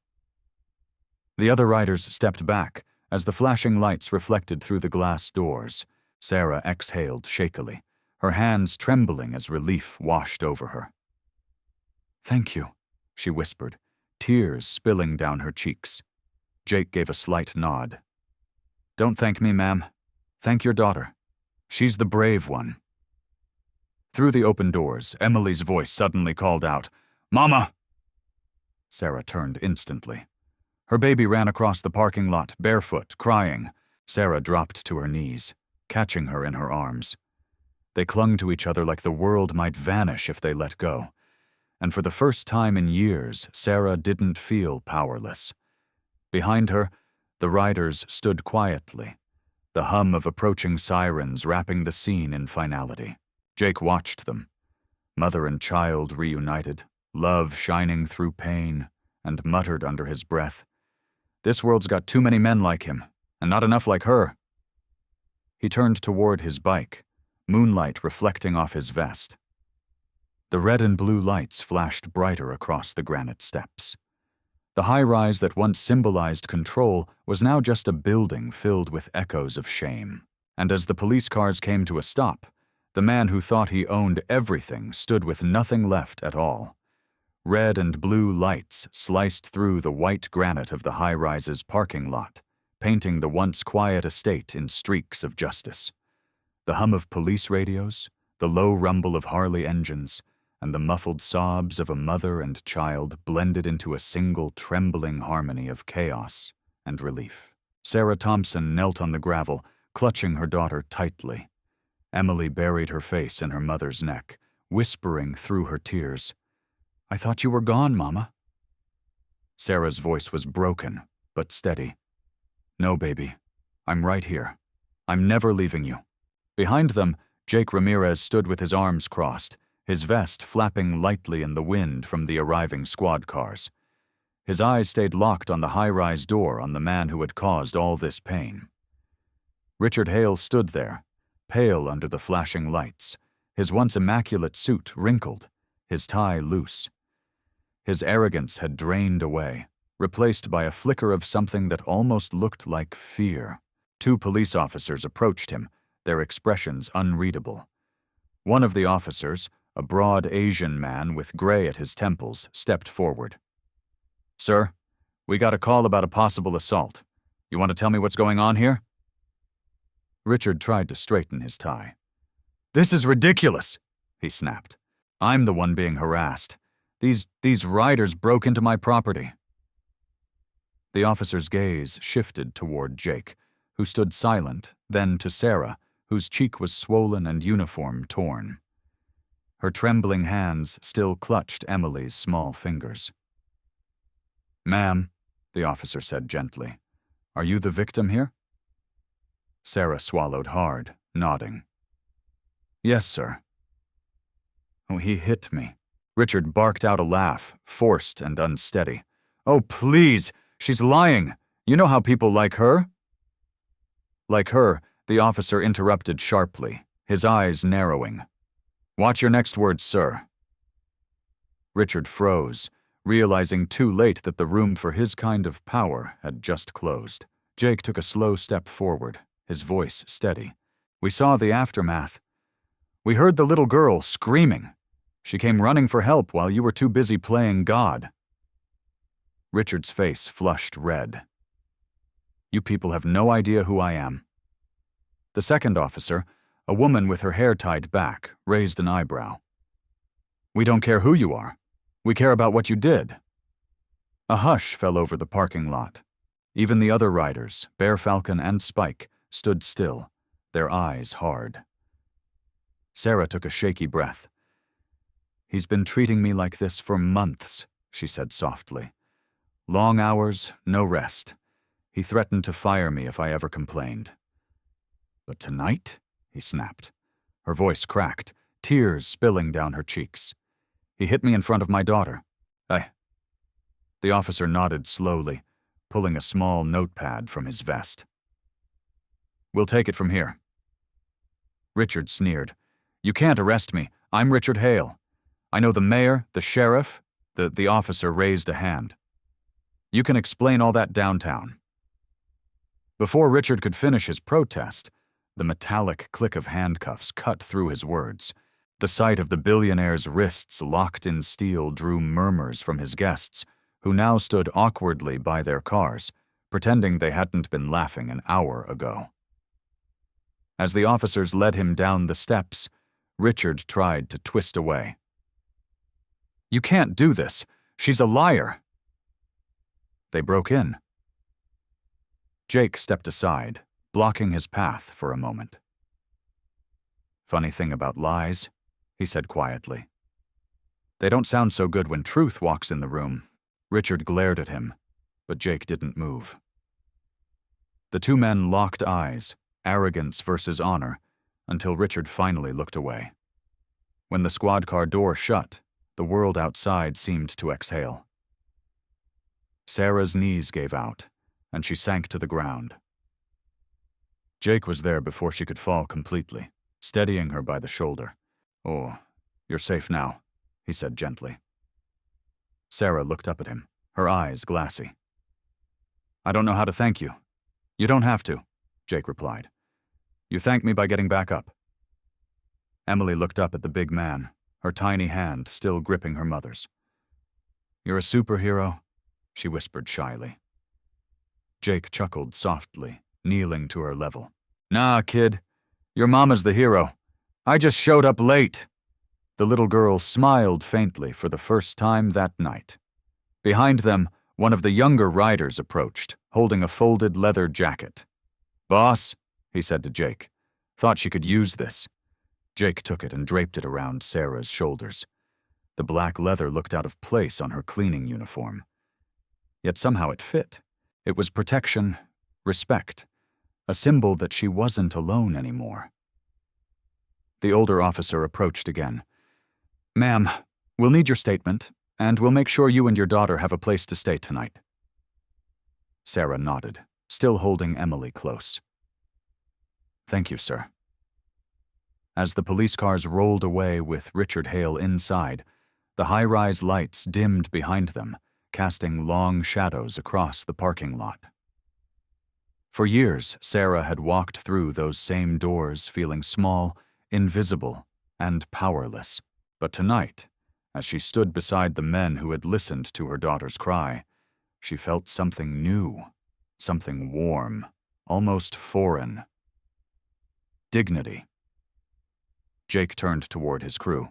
The other riders stepped back as the flashing lights reflected through the glass doors. Sarah exhaled shakily, her hands trembling as relief washed over her. "Thank you," she whispered, tears spilling down her cheeks. Jake gave a slight nod. "Don't thank me, ma'am. Thank your daughter. She's the brave one." Through the open doors, Emily's voice suddenly called out, "Mama!" Sarah turned instantly. Her baby ran across the parking lot, barefoot, crying. Sarah dropped to her knees, catching her in her arms. They clung to each other like the world might vanish if they let go. And for the first time in years, Sarah didn't feel powerless. Behind her, the riders stood quietly, the hum of approaching sirens wrapping the scene in finality. Jake watched them, mother and child reunited, love shining through pain, and muttered under his breath, "This world's got too many men like him, and not enough like her." He turned toward his bike, moonlight reflecting off his vest. The red and blue lights flashed brighter across the granite steps. The high-rise that once symbolized control was now just a building filled with echoes of shame. And as the police cars came to a stop, the man who thought he owned everything stood with nothing left at all. Red and blue lights sliced through the white granite of the high-rise's parking lot, painting the once quiet estate in streaks of justice. The hum of police radios, the low rumble of Harley engines, and the muffled sobs of a mother and child blended into a single trembling harmony of chaos and relief. Sarah Thompson knelt on the gravel, clutching her daughter tightly. Emily buried her face in her mother's neck, whispering through her tears, "I thought you were gone, Mama." Sarah's voice was broken, but steady. "No, baby. I'm right here. I'm never leaving you." Behind them, Jake Ramirez stood with his arms crossed, his vest flapping lightly in the wind from the arriving squad cars. His eyes stayed locked on the high-rise door on the man who had caused all this pain. Richard Hale stood there, pale under the flashing lights, his once immaculate suit wrinkled, his tie loose. His arrogance had drained away, replaced by a flicker of something that almost looked like fear. 2 police officers approached him, their expressions unreadable. One of the officers, a broad Asian man with gray at his temples, stepped forward. "Sir, we got a call about a possible assault. You want to tell me what's going on here?" Richard tried to straighten his tie. "This is ridiculous," he snapped. "I'm the one being harassed. These riders broke into my property." The officer's gaze shifted toward Jake, who stood silent, then to Sarah, whose cheek was swollen and uniform torn. Her trembling hands still clutched Emily's small fingers. "Ma'am," the officer said gently, "are you the victim here?" Sarah swallowed hard, nodding. "Yes, sir." "Oh, he hit me." Richard barked out a laugh, forced and unsteady. "Oh, please! She's lying! You know how people like her?" "Like her," the officer interrupted sharply, his eyes narrowing. "Watch your next words, sir." Richard froze, realizing too late that the room for his kind of power had just closed. Jake took a slow step forward, his voice steady. "We saw the aftermath. We heard the little girl screaming. She came running for help while you were too busy playing God." Richard's face flushed red. "You people have no idea who I am." The second officer, a woman with her hair tied back, raised an eyebrow. "We don't care who you are. We care about what you did." A hush fell over the parking lot. Even the other riders, Bear Falcon and Spike, stood still, their eyes hard. Sarah took a shaky breath. "He's been treating me like this for months," she said softly. "Long hours, no rest. He threatened to fire me if I ever complained." "But tonight?" he snapped. Her voice cracked, tears spilling down her cheeks. "He hit me in front of my daughter. The officer nodded slowly, pulling a small notepad from his vest. "We'll take it from here." Richard sneered. "You can't arrest me. I'm Richard Hale. I know the mayor, the sheriff." The officer raised a hand. "You can explain all that downtown." Before Richard could finish his protest, the metallic click of handcuffs cut through his words. The sight of the billionaire's wrists locked in steel drew murmurs from his guests, who now stood awkwardly by their cars, pretending they hadn't been laughing an hour ago. As the officers led him down the steps, Richard tried to twist away. "You can't do this. She's a liar." They broke in. Jake stepped aside, blocking his path for a moment. "Funny thing about lies," he said quietly. "They don't sound so good when truth walks in the room." Richard glared at him, but Jake didn't move. The 2 men locked eyes, arrogance versus honor, until Richard finally looked away. When the squad car door shut, the world outside seemed to exhale. Sarah's knees gave out, and she sank to the ground. Jake was there before she could fall completely, steadying her by the shoulder. "Oh, you're safe now," he said gently. Sarah looked up at him, her eyes glassy. "I don't know how to thank you." "You don't have to," Jake replied. "You thank me by getting back up." Emily looked up at the big man, her tiny hand still gripping her mother's. "You're a superhero," she whispered shyly. Jake chuckled softly, kneeling to her level. "Nah, kid. Your mama's the hero. I just showed up late." The little girl smiled faintly for the first time that night. Behind them, one of the younger riders approached, holding a folded leather jacket. "Boss," he said to Jake. "Thought she could use this." Jake took it and draped it around Sarah's shoulders. The black leather looked out of place on her cleaning uniform. Yet somehow it fit. It was protection, respect, a symbol that she wasn't alone anymore. The older officer approached again. Ma'am, we'll need your statement, and we'll make sure you and your daughter have a place to stay tonight. Sarah nodded, still holding Emily close. Thank you, sir. As the police cars rolled away with Richard Hale inside, the high-rise lights dimmed behind them, casting long shadows across the parking lot. For years, Sarah had walked through those same doors feeling small, invisible, and powerless. But tonight, as she stood beside the men who had listened to her daughter's cry, she felt something new, something warm, almost foreign. Dignity. Jake turned toward his crew.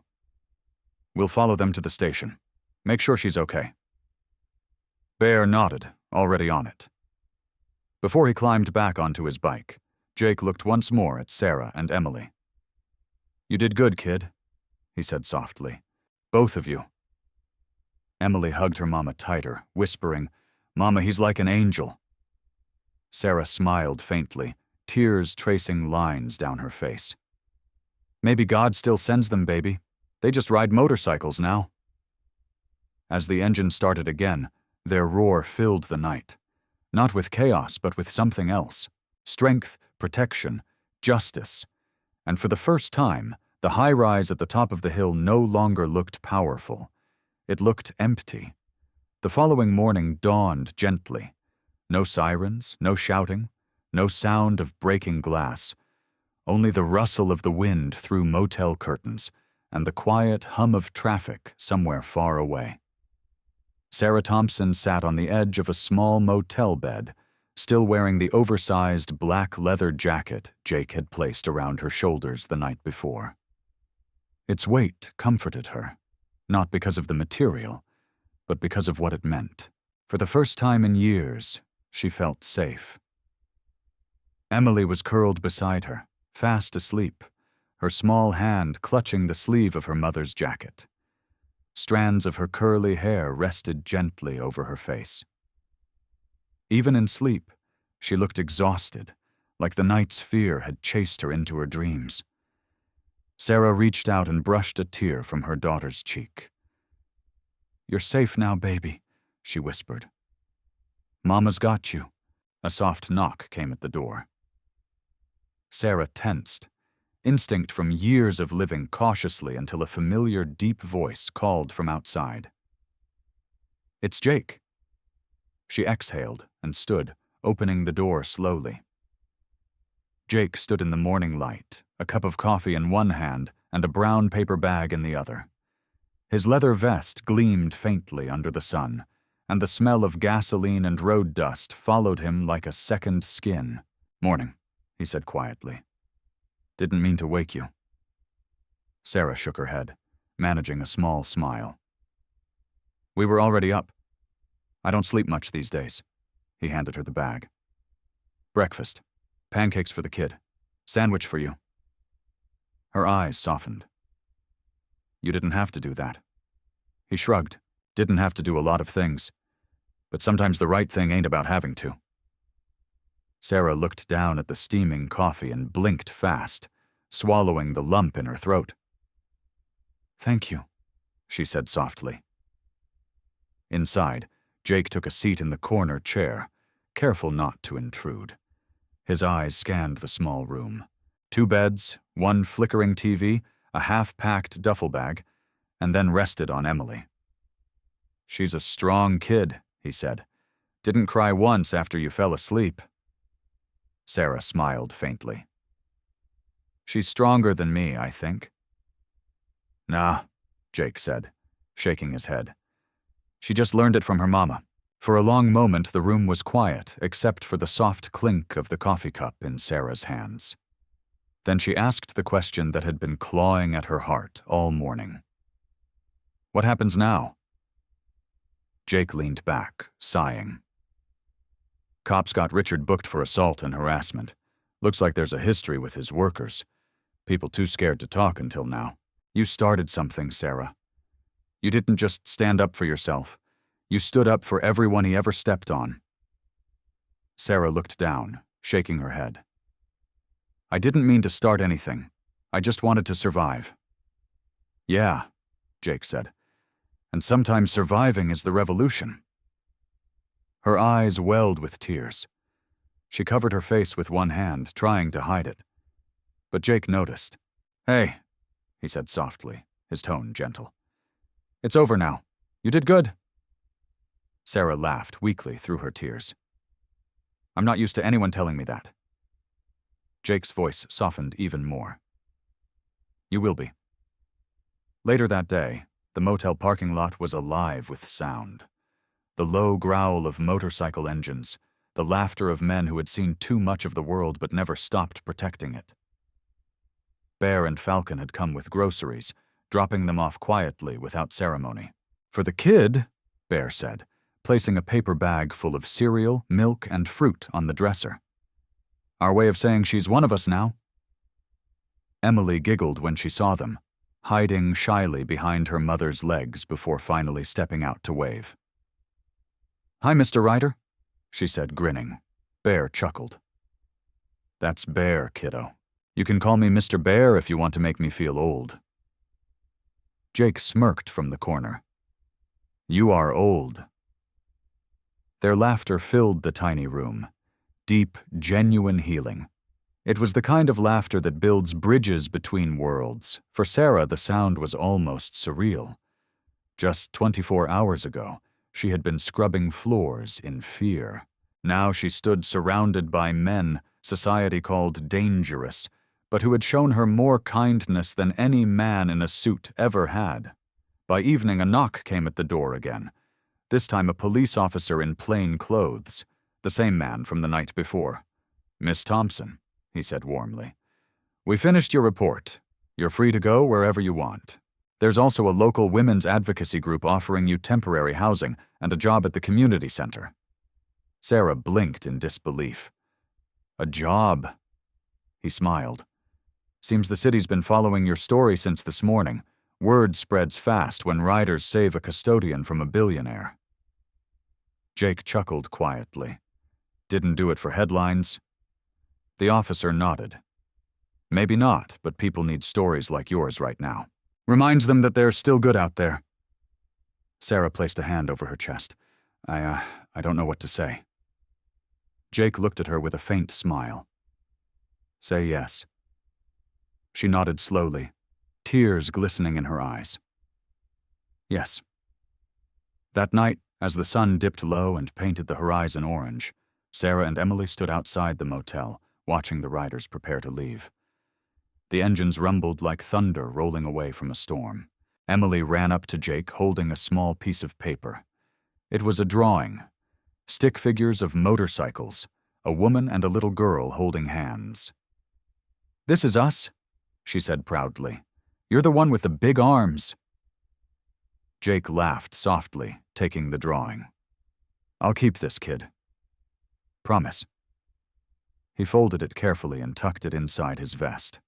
We'll follow them to the station. Make sure she's okay. Bear nodded, already on it. Before he climbed back onto his bike, Jake looked once more at Sarah and Emily. You did good, kid, he said softly. Both of you. Emily hugged her mama tighter, whispering, Mama, he's like an angel. Sarah smiled faintly, tears tracing lines down her face. Maybe God still sends them, baby. They just ride motorcycles now. As the engine started again, their roar filled the night. Not with chaos, but with something else. Strength, protection, justice. And for the first time, the high-rise at the top of the hill no longer looked powerful. It looked empty. The following morning dawned gently. No sirens, no shouting, no sound of breaking glass. Only the rustle of the wind through motel curtains and the quiet hum of traffic somewhere far away. Sarah Thompson sat on the edge of a small motel bed, still wearing the oversized black leather jacket Jake had placed around her shoulders the night before. Its weight comforted her, not because of the material, but because of what it meant. For the first time in years, she felt safe. Emily was curled beside her, fast asleep, her small hand clutching the sleeve of her mother's jacket. Strands of her curly hair rested gently over her face. Even in sleep, she looked exhausted, like the night's fear had chased her into her dreams. Sarah reached out and brushed a tear from her daughter's cheek. You're safe now, baby, she whispered. Mama's got you. A soft knock came at the door. Sarah tensed, instinct from years of living cautiously until a familiar deep voice called from outside. It's Jake. She exhaled and stood, opening the door slowly. Jake stood in the morning light, a cup of coffee in one hand and a brown paper bag in the other. His leather vest gleamed faintly under the sun, and the smell of gasoline and road dust followed him like a second skin. Morning, he said quietly. Didn't mean to wake you. Sarah shook her head, managing a small smile. We were already up. I don't sleep much these days. He handed her the bag. Breakfast. Pancakes for the kid. Sandwich for you. Her eyes softened. You didn't have to do that. He shrugged. Didn't have to do a lot of things. But sometimes the right thing ain't about having to. Sarah looked down at the steaming coffee and blinked fast, swallowing the lump in her throat. Thank you, she said softly. Inside, Jake took a seat in the corner chair, careful not to intrude. His eyes scanned the small room. 2 beds, 1 flickering TV, a half-packed duffel bag, and then rested on Emily. She's a strong kid, he said. Didn't cry once after you fell asleep. Sarah smiled faintly. She's stronger than me, I think. Nah, Jake said, shaking his head. She just learned it from her mama. For a long moment, the room was quiet, except for the soft clink of the coffee cup in Sarah's hands. Then she asked the question that had been clawing at her heart all morning. What happens now? Jake leaned back, sighing. Cops got Richard booked for assault and harassment. Looks like there's a history with his workers. People too scared to talk until now. You started something, Sarah. You didn't just stand up for yourself. You stood up for everyone he ever stepped on. Sarah looked down, shaking her head. I didn't mean to start anything. I just wanted to survive. Yeah, Jake said. "And sometimes surviving is the revolution." Her eyes welled with tears. She covered her face with one hand, trying to hide it. But Jake noticed. "Hey," he said softly, his tone gentle. "It's over now. You did good." Sarah laughed weakly through her tears. "I'm not used to anyone telling me that." Jake's voice softened even more. "You will be." Later that day, the motel parking lot was alive with sound. The low growl of motorcycle engines, the laughter of men who had seen too much of the world but never stopped protecting it. Bear and Falcon had come with groceries, dropping them off quietly without ceremony. "For the kid," Bear said, placing a paper bag full of cereal, milk, and fruit on the dresser. "Our way of saying she's one of us now." Emily giggled when she saw them, hiding shyly behind her mother's legs before finally stepping out to wave. "Hi, Mr. Ryder," she said, grinning. Bear chuckled. "That's Bear, kiddo. You can call me Mr. Bear if you want to make me feel old." Jake smirked from the corner. "You are old." Their laughter filled the tiny room. Deep, genuine healing. It was the kind of laughter that builds bridges between worlds. For Sarah, the sound was almost surreal. Just 24 hours ago, she had been scrubbing floors in fear. Now she stood surrounded by men society called dangerous, but who had shown her more kindness than any man in a suit ever had. By evening, a knock came at the door again. This time a police officer in plain clothes, the same man from the night before. "Miss Thompson," he said warmly. "We finished your report. You're free to go wherever you want. There's also a local women's advocacy group offering you temporary housing and a job at the community center." Sarah blinked in disbelief. "A job?" He smiled. "Seems the city's been following your story since this morning. Word spreads fast when riders save a custodian from a billionaire." Jake chuckled quietly. "Didn't do it for headlines?" The officer nodded. "Maybe not, but people need stories like yours right now. Reminds them that they're still good out there." Sarah placed a hand over her chest. I don't know what to say." Jake looked at her with a faint smile. "Say yes." She nodded slowly, tears glistening in her eyes. "Yes." That night, as the sun dipped low and painted the horizon orange, Sarah and Emily stood outside the motel, watching the riders prepare to leave. The engines rumbled like thunder rolling away from a storm. Emily ran up to Jake holding a small piece of paper. It was a drawing. Stick figures of motorcycles, a woman and a little girl holding hands. "This is us," she said proudly. "You're the one with the big arms." Jake laughed softly, taking the drawing. "I'll keep this, kid." "Promise." He folded it carefully and tucked it inside his vest.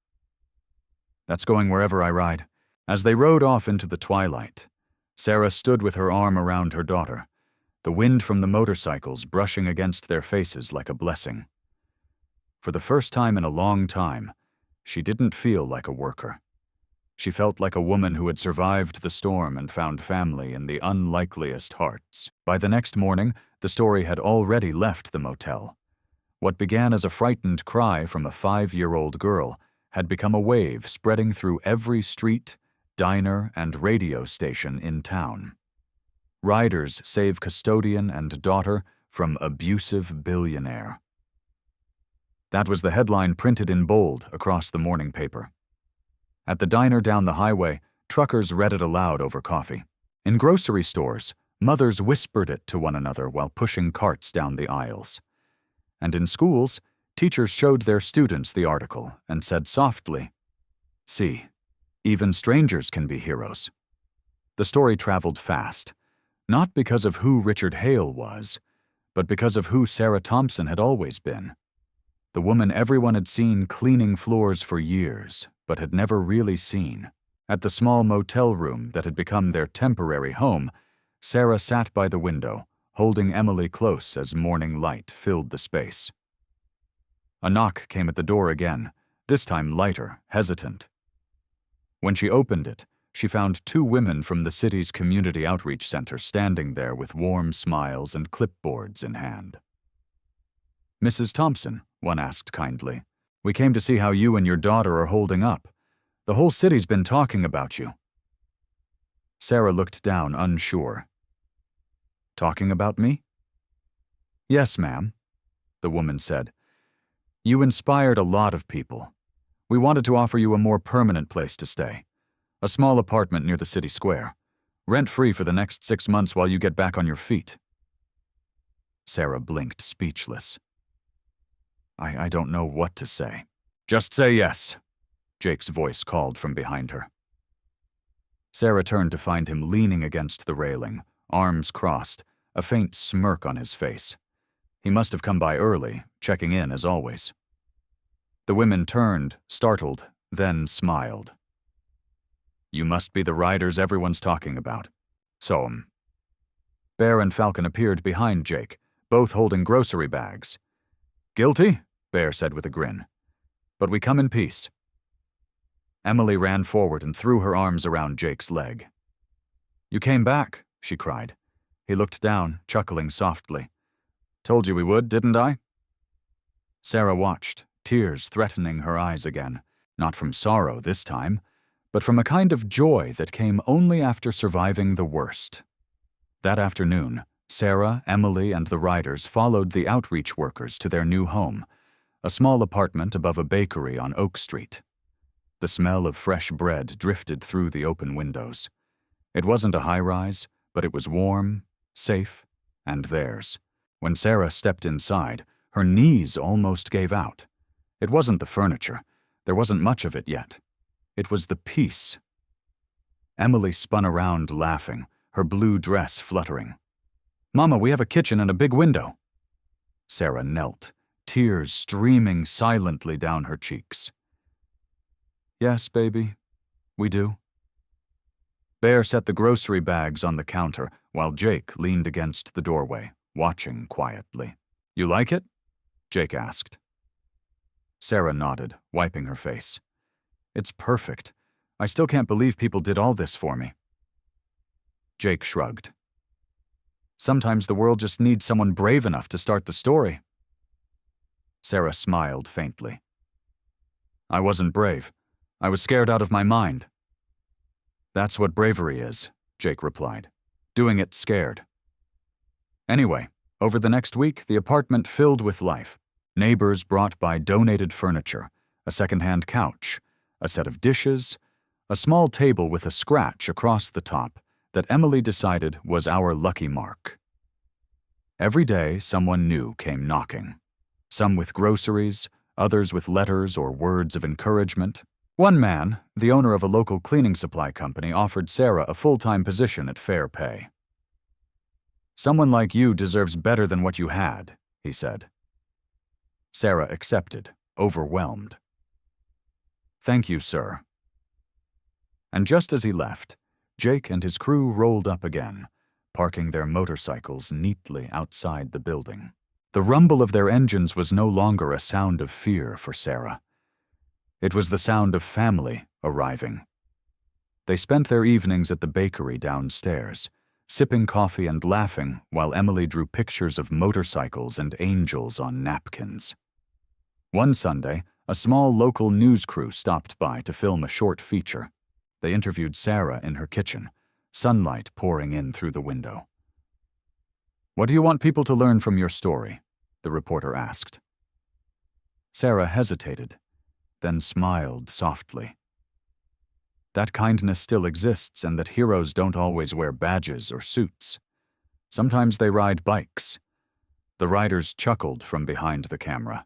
"That's going wherever I ride." As they rode off into the twilight, Sarah stood with her arm around her daughter, the wind from the motorcycles brushing against their faces like a blessing. For the first time in a long time, she didn't feel like a worker. She felt like a woman who had survived the storm and found family in the unlikeliest hearts. By the next morning, the story had already left the motel. What began as a frightened cry from a 5-year-old girl had become a wave spreading through every street, diner, and radio station in town. Riders save custodian and daughter from abusive billionaire. That was the headline printed in bold across the morning paper. At the diner down the highway, truckers read it aloud over coffee. In grocery stores, mothers whispered it to one another while pushing carts down the aisles. And in schools, teachers showed their students the article and said softly, "See, even strangers can be heroes." The story traveled fast, not because of who Richard Hale was, but because of who Sarah Thompson had always been. The woman everyone had seen cleaning floors for years, but had never really seen. At the small motel room that had become their temporary home, Sarah sat by the window, holding Emily close as morning light filled the space. A knock came at the door again, this time lighter, hesitant. When she opened it, she found 2 women from the city's community outreach center standing there with warm smiles and clipboards in hand. "Mrs. Thompson," one asked kindly, "we came to see how you and your daughter are holding up. The whole city's been talking about you." Sarah looked down, unsure. "Talking about me?" "Yes, ma'am," the woman said. "You inspired a lot of people. We wanted to offer you a more permanent place to stay. A small apartment near the city square. Rent-free for the next 6 months while you get back on your feet." Sarah blinked, speechless. I don't know what to say." "Just say yes," Jake's voice called from behind her. Sarah turned to find him leaning against the railing, arms crossed, a faint smirk on his face. He must have come by early, checking in as always. The women turned, startled, then smiled. "You must be the riders everyone's talking about. So, Bear and Falcon appeared behind Jake, both holding grocery bags. "Guilty?" Bear said with a grin. "But we come in peace." Emily ran forward and threw her arms around Jake's leg. "You came back," she cried. He looked down, chuckling softly. "Told you we would, didn't I?" Sarah watched, tears threatening her eyes again, not from sorrow this time, but from a kind of joy that came only after surviving the worst. That afternoon, Sarah, Emily, and the riders followed the outreach workers to their new home, a small apartment above a bakery on Oak Street. The smell of fresh bread drifted through the open windows. It wasn't a high-rise, but it was warm, safe, and theirs. When Sarah stepped inside, her knees almost gave out. It wasn't the furniture. There wasn't much of it yet. It was the peace. Emily spun around laughing, her blue dress fluttering. "Mama, we have a kitchen and a big window." Sarah knelt, tears streaming silently down her cheeks. "Yes, baby, we do." Bear set the grocery bags on the counter while Jake leaned against the doorway, watching quietly. "You like it?" Jake asked. Sarah nodded, wiping her face. "It's perfect. I still can't believe people did all this for me." Jake shrugged. "Sometimes the world just needs someone brave enough to start the story." Sarah smiled faintly. "I wasn't brave. I was scared out of my mind." "That's what bravery is," Jake replied. "Doing it scared." Anyway, over the next week, the apartment filled with life. Neighbors brought by donated furniture, a second-hand couch, a set of dishes, a small table with a scratch across the top that Emily decided was our lucky mark. Every day, someone new came knocking. Some with groceries, others with letters or words of encouragement. One man, the owner of a local cleaning supply company, offered Sarah a full-time position at fair pay. "Someone like you deserves better than what you had," he said. Sarah accepted, overwhelmed. "Thank you, sir." And just as he left, Jake and his crew rolled up again, parking their motorcycles neatly outside the building. The rumble of their engines was no longer a sound of fear for Sarah. It was the sound of family arriving. They spent their evenings at the bakery downstairs, sipping coffee and laughing while Emily drew pictures of motorcycles and angels on napkins. One Sunday, a small local news crew stopped by to film a short feature. They interviewed Sarah in her kitchen, sunlight pouring in through the window. "What do you want people to learn from your story?" the reporter asked. Sarah hesitated, then smiled softly. That kindness still exists and that heroes don't always wear badges or suits. Sometimes they ride bikes. The riders chuckled from behind the camera.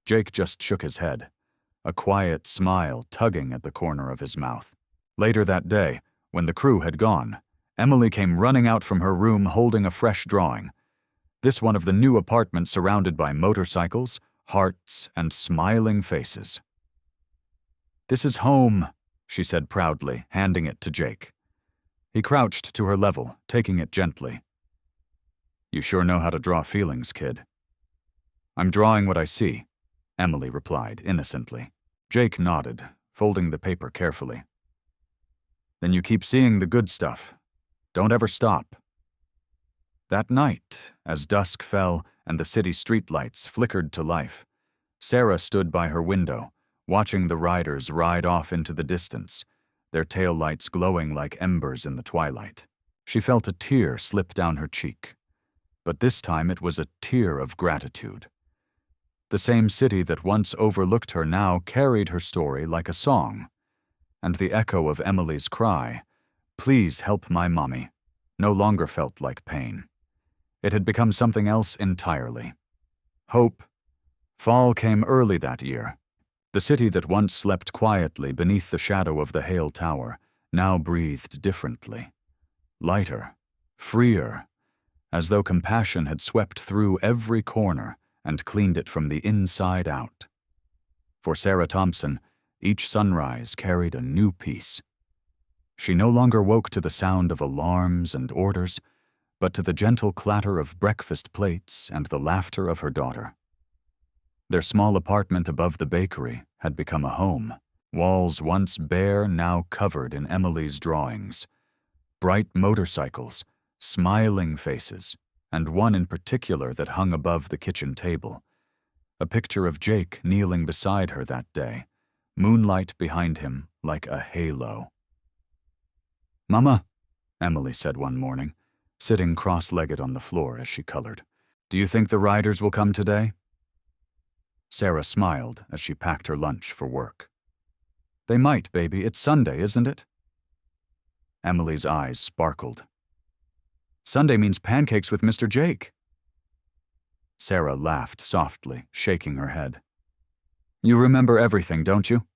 Jake just shook his head, a quiet smile tugging at the corner of his mouth. Later that day, when the crew had gone, Emily came running out from her room holding a fresh drawing. This one of the new apartment surrounded by motorcycles, hearts, and smiling faces. "This is home," she said proudly, handing it to Jake. He crouched to her level, taking it gently. "You sure know how to draw feelings, kid." "I'm drawing what I see," Emily replied innocently. Jake nodded, folding the paper carefully. Then you keep seeing the good stuff. Don't ever stop. That night, as dusk fell and the city streetlights flickered to life, Sarah stood by her window, watching the riders ride off into the distance, their taillights glowing like embers in the twilight. She felt a tear slip down her cheek, but this time it was a tear of gratitude. The same city that once overlooked her now carried her story like a song, and the echo of Emily's cry, "Please help my mommy," no longer felt like pain. It had become something else entirely. Hope. Fall came early that year. The city that once slept quietly beneath the shadow of the Hale Tower now breathed differently. Lighter, freer, as though compassion had swept through every corner and cleaned it from the inside out. For Sarah Thompson, each sunrise carried a new peace. She no longer woke to the sound of alarms and orders, but to the gentle clatter of breakfast plates and the laughter of her daughter. Their small apartment above the bakery had become a home, walls once bare now covered in Emily's drawings, bright motorcycles, smiling faces, and one in particular that hung above the kitchen table, a picture of Jake kneeling beside her that day, moonlight behind him like a halo. "Mama," Emily said one morning, sitting cross-legged on the floor as she colored, "do you think the riders will come today?" Sarah smiled as she packed her lunch for work. "They might, baby. It's Sunday, isn't it?" Emily's eyes sparkled. "Sunday means pancakes with Mr. Jake." Sarah laughed softly, shaking her head. "You remember everything, don't you?"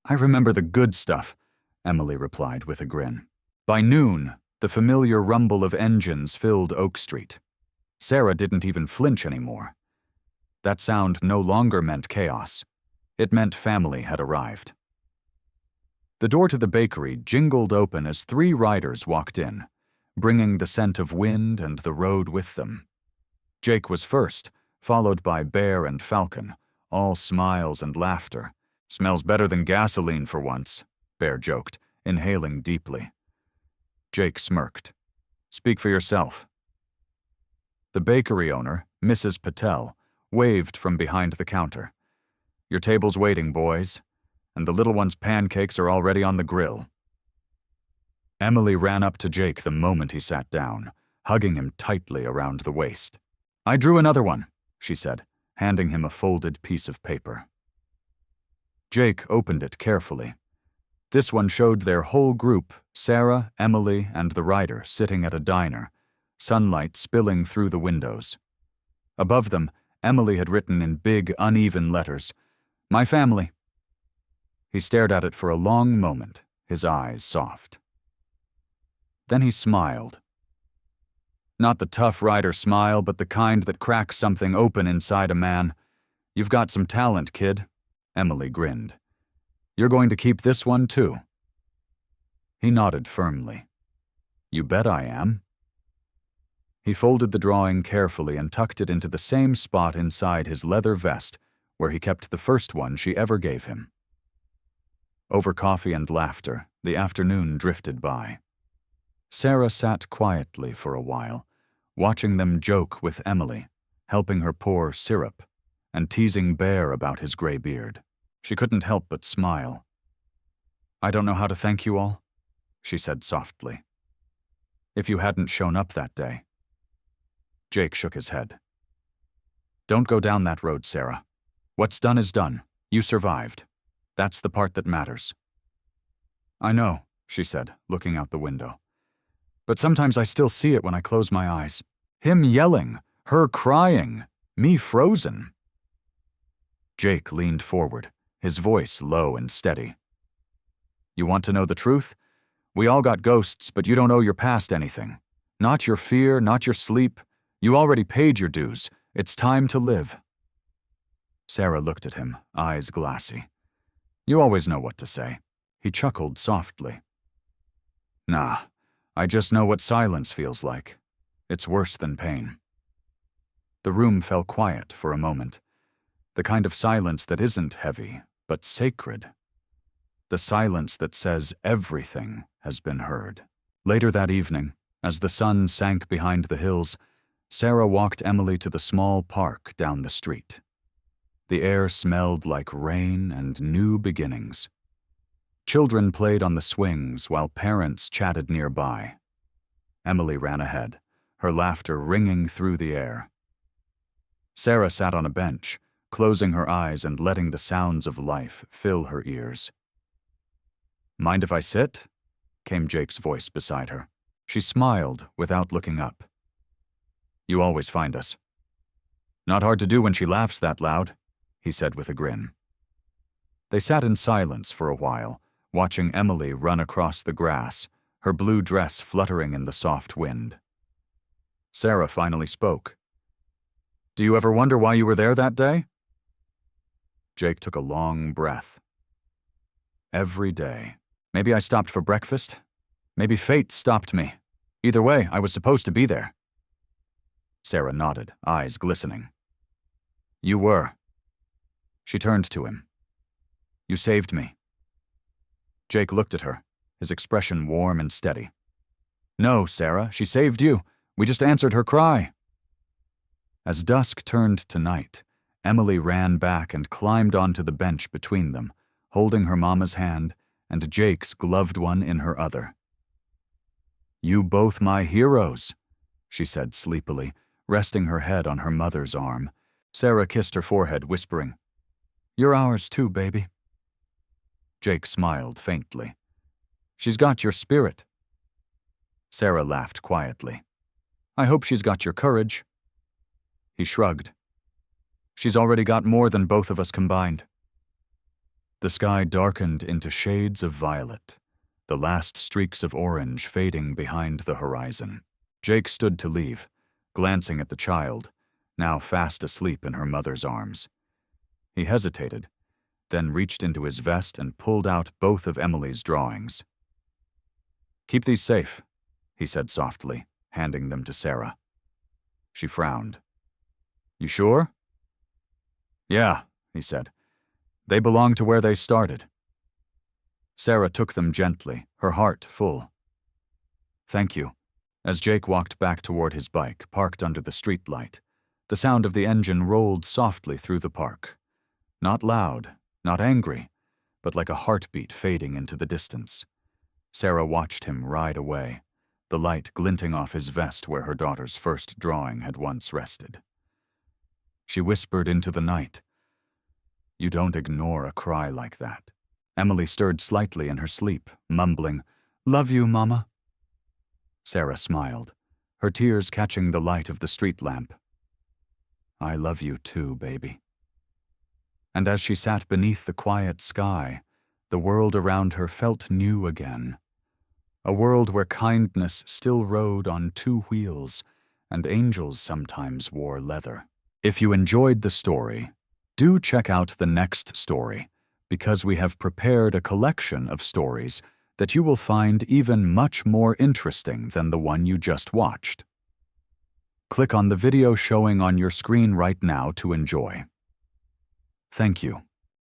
"I remember the good stuff," Emily replied with a grin. By noon, the familiar rumble of engines filled Oak Street. Sarah didn't even flinch anymore. That sound no longer meant chaos. It meant family had arrived. The door to the bakery jingled open as 3 riders walked in, bringing the scent of wind and the road with them. Jake was first, followed by Bear and Falcon, all smiles and laughter. "Smells better than gasoline for once," Bear joked, inhaling deeply. Jake smirked. "Speak for yourself." The bakery owner, Mrs. Patel, waved from behind the counter. "Your table's waiting, boys, and the little one's pancakes are already on the grill." Emily ran up to Jake the moment he sat down, hugging him tightly around the waist. "I drew another one," she said, handing him a folded piece of paper. Jake opened it carefully. This one showed their whole group, Sarah, Emily, and the rider, sitting at a diner, sunlight spilling through the windows. Above them, Emily had written in big, uneven letters, "My family." He stared at it for a long moment, his eyes soft. Then he smiled. Not the tough rider smile, but the kind that cracks something open inside a man. "You've got some talent, kid." Emily grinned. "You're going to keep this one, too." He nodded firmly. "You bet I am." He folded the drawing carefully and tucked it into the same spot inside his leather vest where he kept the first one she ever gave him. Over coffee and laughter, the afternoon drifted by. Sarah sat quietly for a while, watching them joke with Emily, helping her pour syrup, and teasing Bear about his gray beard. She couldn't help but smile. "I don't know how to thank you all," she said softly. "If you hadn't shown up that day." Jake shook his head. "Don't go down that road, Sarah. What's done is done. You survived. That's the part that matters." "I know," she said, looking out the window. "But sometimes I still see it when I close my eyes. Him yelling, her crying, me frozen." Jake leaned forward, his voice low and steady. "You want to know the truth? We all got ghosts, but you don't owe your past anything. Not your fear, not your sleep. You already paid your dues. It's time to live." Sarah looked at him, eyes glassy. "You always know what to say." He chuckled softly. "Nah, I just know what silence feels like. It's worse than pain." The room fell quiet for a moment, the kind of silence that isn't heavy, but sacred. the silence that says everything has been heard. Later that evening, as the sun sank behind the hills, Sarah walked Emily to the small park down the street. The air smelled like rain and new beginnings. Children played on the swings while parents chatted nearby. Emily ran ahead, her laughter ringing through the air. Sarah sat on a bench, closing her eyes and letting the sounds of life fill her ears. "Mind if I sit?" came Jake's voice beside her. She smiled without looking up. "You always find us." "Not hard to do when she laughs that loud," he said with a grin. They sat in silence for a while, watching Emily run across the grass, her blue dress fluttering in the soft wind. Sarah finally spoke. "Do you ever wonder why you were there that day?" Jake took a long breath. "Every day. Maybe I stopped for breakfast. Maybe fate stopped me. Either way, I was supposed to be there." Sarah nodded, eyes glistening. "You were." She turned to him. "You saved me." Jake looked at her, his expression warm and steady. "No, Sarah, she saved you. We just answered her cry." As dusk turned to night, Emily ran back and climbed onto the bench between them, holding her mama's hand and Jake's gloved one in her other. "You both my heroes," she said sleepily, resting her head on her mother's arm. Sarah kissed her forehead, whispering, "You're ours too, baby." Jake smiled faintly. "She's got your spirit." Sarah laughed quietly. "I hope she's got your courage." He shrugged. "She's already got more than both of us combined." The sky darkened into shades of violet, the last streaks of orange fading behind the horizon. Jake stood to leave, glancing at the child, now fast asleep in her mother's arms. He hesitated, then reached into his vest and pulled out both of Emily's drawings. "Keep these safe," he said softly, handing them to Sarah. She frowned. "You sure?" "Yeah," he said. "They belong to where they started." Sarah took them gently, her heart full. "Thank you." As Jake walked back toward his bike, parked under the streetlight, the sound of the engine rolled softly through the park. Not loud, not angry, but like a heartbeat fading into the distance. Sarah watched him ride away, the light glinting off his vest where her daughter's first drawing had once rested. She whispered into the night, "You don't ignore a cry like that." Emily stirred slightly in her sleep, mumbling, "Love you, Mama." Sarah smiled, her tears catching the light of the street lamp. "I love you too, baby." And as she sat beneath the quiet sky, the world around her felt new again. A world where kindness still rode on two wheels, and angels sometimes wore leather. If you enjoyed the story, do check out the next story, because we have prepared a collection of stories that you will find even much more interesting than the one you just watched. Click on the video showing on your screen right now to enjoy. Thank you.